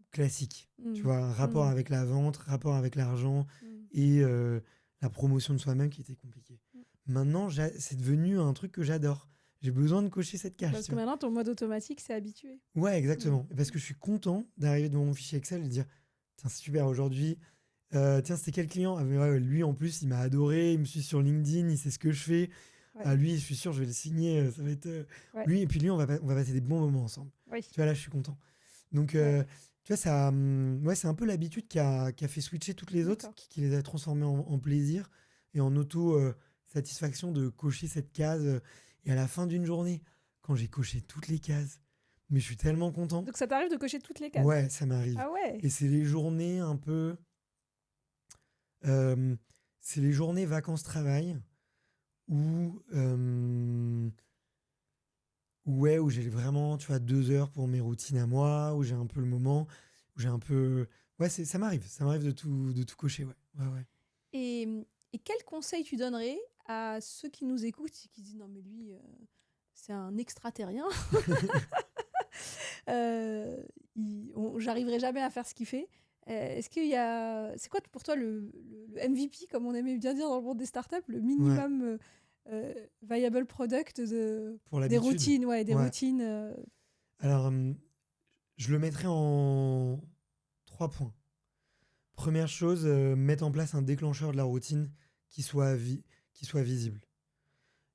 Classique. Tu vois, un rapport avec la vente, rapport avec l'argent et la promotion de soi-même qui était compliqué. Maintenant, c'est devenu un truc que j'adore. J'ai besoin de cocher cette case. Parce que maintenant, ton mode automatique, c'est habitué. Ouais, exactement. Parce que je suis content d'arriver devant mon fichier Excel et de dire tiens, c'est super aujourd'hui. Tiens, c'était quel client? Ah, mais ouais, lui, en plus, il m'a adoré. Il me suit sur LinkedIn. Il sait ce que je fais. Ouais. Ah, lui, je suis sûr, je vais le signer. Ça va être. Ouais. Lui, et puis lui, on va passer des bons moments ensemble. Oui. Tu vois, là, je suis content. Donc, tu vois, ça, ouais, c'est un peu l'habitude qui a fait switcher toutes les autres, qui les a transformées en plaisir et en auto-satisfaction de cocher cette case. Et à la fin d'une journée, quand j'ai coché toutes les cases, mais je suis tellement content. Donc ça t'arrive de cocher toutes les cases? Ouais, ça m'arrive. Ah ouais. Et c'est les journées un peu... c'est les journées vacances-travail où... ouais, où j'ai vraiment, tu vois, 2 heures pour mes routines à moi, où j'ai un peu le moment, où j'ai un peu... Ouais, ça m'arrive de tout cocher, ouais. Ouais, ouais. Et quel conseil tu donnerais à ceux qui nous écoutent et qui disent non mais lui, c'est un extraterrien, j'arriverai jamais à faire ce qu'il fait. Est-ce qu'il y a... C'est quoi pour toi le MVP, comme on aimait bien dire dans le monde des startups, le minimum viable product des routines, des routines Alors, je le mettrais en 3 points. Première chose, mettre en place un déclencheur de la routine qui soit visible.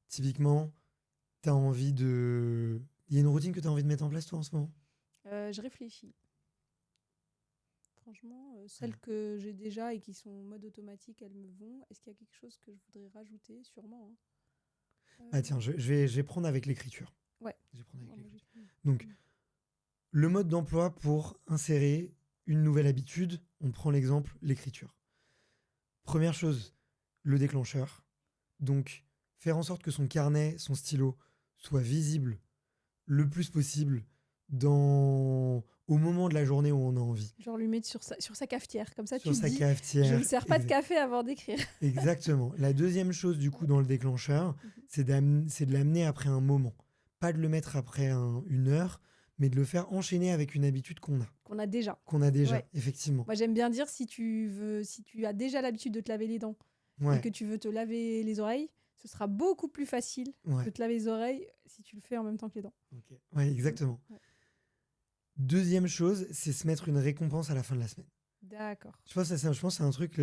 Typiquement, t'as envie de... Il y a une routine que tu as envie de mettre en place, toi, en ce moment? Je réfléchis. Franchement, celles que j'ai déjà et qui sont en mode automatique, elles me vont. Est-ce qu'il y a quelque chose que je voudrais rajouter? Sûrement. Ah tiens, je vais prendre avec l'écriture. Ouais. Je vais prendre avec l'écriture. Donc, le mode d'emploi pour insérer une nouvelle habitude, on prend l'exemple, l'écriture. Première chose, le déclencheur. Donc, faire en sorte que son carnet, son stylo, soit visible le plus possible au moment de la journée où on a envie. Genre lui mettre sur sa cafetière, comme ça sur tu sa dis cafetière. Je ne sers pas de café avant d'écrire. Exactement. La deuxième chose du coup dans le déclencheur, c'est de l'amener après un moment. Pas de le mettre après 1 heure, mais de le faire enchaîner avec une habitude qu'on a. Qu'on a déjà. Ouais. Effectivement. Moi j'aime bien dire si tu as déjà l'habitude de te laver les dents et que tu veux te laver les oreilles, ce sera beaucoup plus facile de te laver les oreilles si tu le fais en même temps que les dents. Okay. Ouais, exactement. Ouais. Deuxième chose, c'est se mettre une récompense à la fin de la semaine. D'accord. Je pense que c'est un truc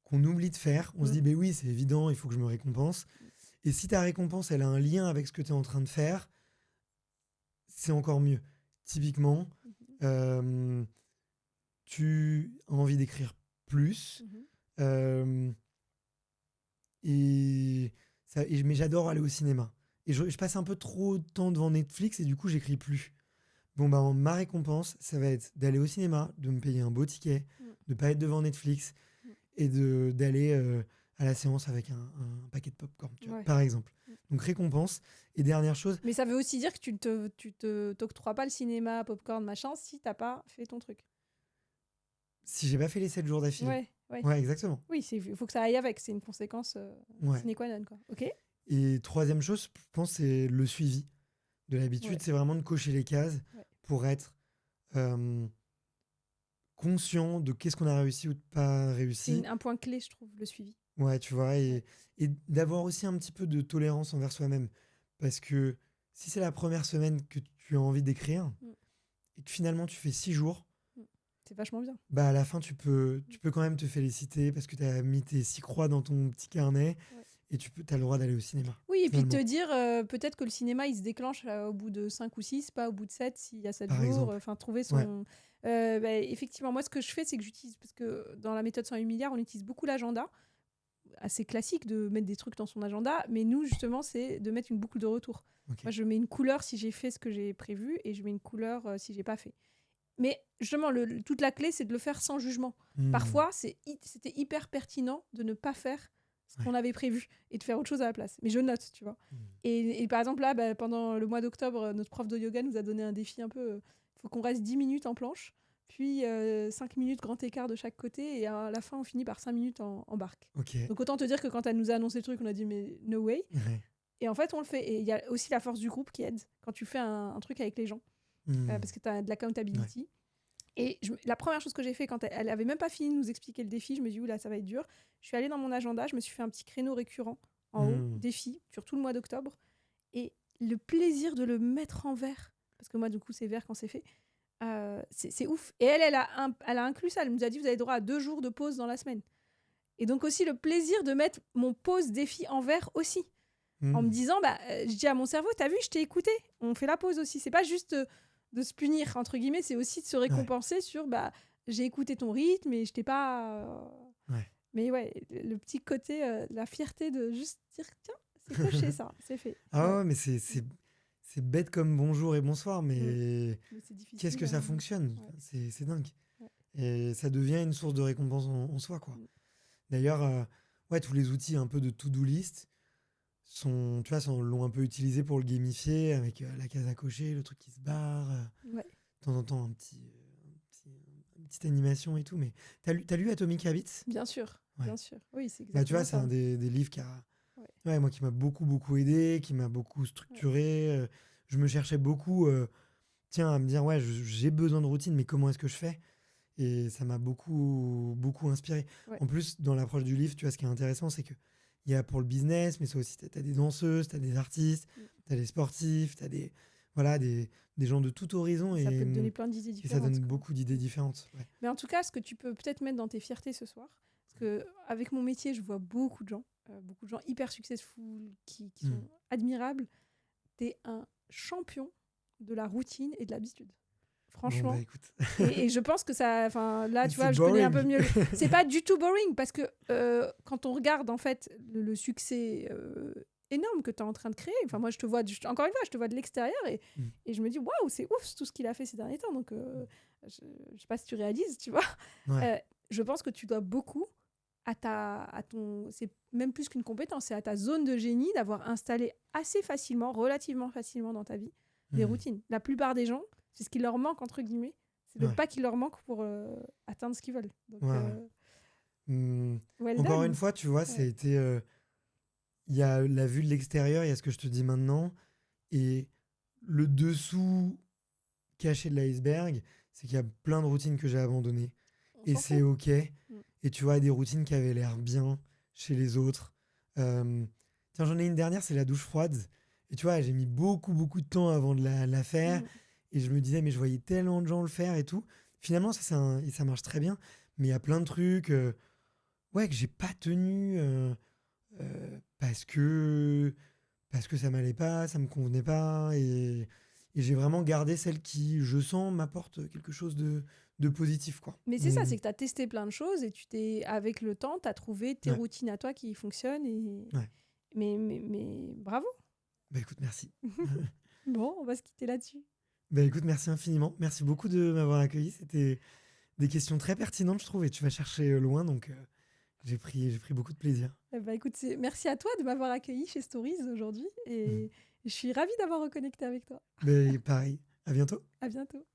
qu'on oublie de faire. On se dit, oui, c'est évident, il faut que je me récompense. Et si ta récompense, elle a un lien avec ce que tu es en train de faire, c'est encore mieux. Typiquement, tu as envie d'écrire plus. Mais j'adore aller au cinéma. et je passe un peu trop de temps devant Netflix et du coup, j'écris plus. Bon, bah, ma récompense, ça va être d'aller au cinéma, de me payer un beau ticket, de pas être devant Netflix Mm. et d'aller à la séance avec un paquet de popcorn, tu vois, Ouais. par exemple. Donc, récompense. Et dernière chose, Mais ça veut aussi dire que t'octroies pas le cinéma, popcorn, machin, si t'as pas fait ton truc. si j'ai pas fait les 7 jours d'affilée. Ouais. Ouais, exactement. Oui, il faut que ça aille avec. C'est une conséquence Ouais. sine qua non, quoi. Ok. Et troisième chose, je pense, c'est le suivi de l'habitude. Ouais. C'est vraiment de cocher les cases Ouais. pour être conscient de qu'est-ce qu'on a réussi ou pas réussi. C'est un point clé, je trouve, le suivi. Ouais, tu vois, et d'avoir aussi un petit peu de tolérance envers soi-même. Parce que si c'est la première semaine que tu as envie d'écrire et que finalement tu fais 6 jours, C'est vachement bien. bah à la fin tu peux quand même te féliciter parce que tu as mis tes 6 croix dans ton petit carnet et t'as le droit d'aller au cinéma. Oui, et puis finalement, te dire, peut-être que le cinéma, il se déclenche au bout de 5 ou 6, pas au bout de 7, s'il y a 7 par jours. exemple. Enfin, trouver son... effectivement, moi, ce que je fais, c'est que j'utilise... Parce que dans la méthode 108 milliards, on utilise beaucoup l'agenda. Assez classique de mettre des trucs dans son agenda. Mais nous, justement, c'est de mettre une boucle de retour. Ok. Moi, je mets une couleur si j'ai fait ce que j'ai prévu et je mets une couleur si j'ai pas fait. Mais justement, toute la clé, c'est de le faire sans jugement. Parfois, c'était hyper pertinent de ne pas faire ce qu'on avait prévu et de faire autre chose à la place. Mais je note, tu vois. Et par exemple, là, pendant le mois d'octobre, notre prof de yoga nous a donné un défi un peu... Il faut qu'on reste 10 minutes en planche, puis 5 minutes grand écart de chaque côté, et à la fin, on finit par 5 minutes en barque. Ok. Donc autant te dire que quand elle nous a annoncé le truc, on a dit, mais no way. Ouais. Et en fait, on le fait. Et il y a aussi la force du groupe qui aide quand tu fais un truc avec les gens. Parce que tu as de l'accountability. Ouais. Et la première chose que j'ai fait quand elle avait même pas fini de nous expliquer le défi, je me dis, oula, ça va être dur. Je suis allée dans mon agenda, je me suis fait un petit créneau récurrent en haut, défi, sur tout le mois d'octobre. Et le plaisir de le mettre en vert, parce que moi, du coup, c'est vert quand c'est fait, c'est ouf. Et elle a inclus ça. Elle nous a dit, vous avez droit à 2 jours de pause dans la semaine. Et donc aussi le plaisir de mettre mon pause défi en vert aussi. En me disant, je dis à mon cerveau, t'as vu, je t'ai écouté. On fait la pause aussi. C'est pas juste de se punir, entre guillemets, c'est aussi de se récompenser sur, j'ai écouté ton rythme et je t'ai pas... Mais ouais, le petit côté, la fierté de juste dire, tiens, c'est coché ça, c'est fait. Ah ouais, mais c'est bête comme bonjour et bonsoir, mais qu'est-ce que ça fonctionne. C'est dingue. Et ça devient une source de récompense en soi, quoi. D'ailleurs, tous les outils un peu de to-do list l'ont un peu utilisé pour le gamifier avec la case à cocher, le truc qui se barre, de temps en temps une petite animation et tout. Mais t'as lu Atomic Habits ? Bien sûr. Oui, c'est exactement tu vois, c'est un des livres qui m'a beaucoup aidé, qui m'a beaucoup structuré. Je me cherchais beaucoup à me dire, j'ai besoin de routine, mais comment est-ce que je fais ? Et ça m'a beaucoup inspiré. En plus, dans l'approche du livre, tu vois, ce qui est intéressant, c'est qu'il y a pour le business, mais c'est aussi, tu as des danseuses, tu as des artistes, tu as des sportifs, tu as des gens de tout horizon. Ça peut te donner plein d'idées différentes. Et ça donne beaucoup d'idées différentes. Ouais. Mais en tout cas, ce que tu peux peut-être mettre dans tes fiertés ce soir, parce qu'avec mon métier, je vois beaucoup de gens hyper successful, qui sont admirables. Tu es un champion de la routine et de l'habitude. Franchement. Bon, écoute. et je pense que ça... Là, tu vois, je connais un peu mieux. C'est pas du tout boring, parce que quand on regarde, en fait, le succès énorme que tu es en train de créer, moi, je te vois, encore une fois, je te vois de l'extérieur, et je me dis, waouh, c'est ouf tout ce qu'il a fait ces derniers temps. Donc, je sais pas si tu réalises, tu vois. Je pense que tu dois beaucoup à ton... C'est même plus qu'une compétence, c'est à ta zone de génie d'avoir installé assez facilement, relativement facilement dans ta vie, des routines. La plupart des gens, c'est ce qui leur manque, entre guillemets. C'est le pas qui leur manque pour atteindre ce qu'ils veulent. Donc, encore une fois, tu vois, ça a été... Il y a la vue de l'extérieur, il y a ce que je te dis maintenant. Et le dessous caché de l'iceberg, c'est qu'il y a plein de routines que j'ai abandonnées. Et c'est OK. Et tu vois, des routines qui avaient l'air bien chez les autres. Tiens, j'en ai une dernière, c'est la douche froide. Et tu vois, j'ai mis beaucoup de temps avant de la faire. Et je me disais, mais je voyais tellement de gens le faire et tout. Finalement, ça marche très bien. Mais il y a plein de trucs que j'ai pas tenu parce que ça m'allait pas, ça me convenait pas. Et j'ai vraiment gardé celle qui, je sens, m'apporte quelque chose de positif, quoi. Mais c'est ça, c'est que tu as testé plein de choses et avec le temps, tu as trouvé tes routines à toi qui fonctionnent. Mais bravo. Bah écoute, merci. Bon, on va se quitter là-dessus. Bah écoute, merci infiniment. Merci beaucoup de m'avoir accueilli. C'était des questions très pertinentes, je trouve, et tu vas chercher loin, donc j'ai pris beaucoup de plaisir. Eh ben, écoute, merci à toi de m'avoir accueilli chez Stories aujourd'hui et je suis ravie d'avoir reconnecté avec toi. Mais pareil, à bientôt. À bientôt.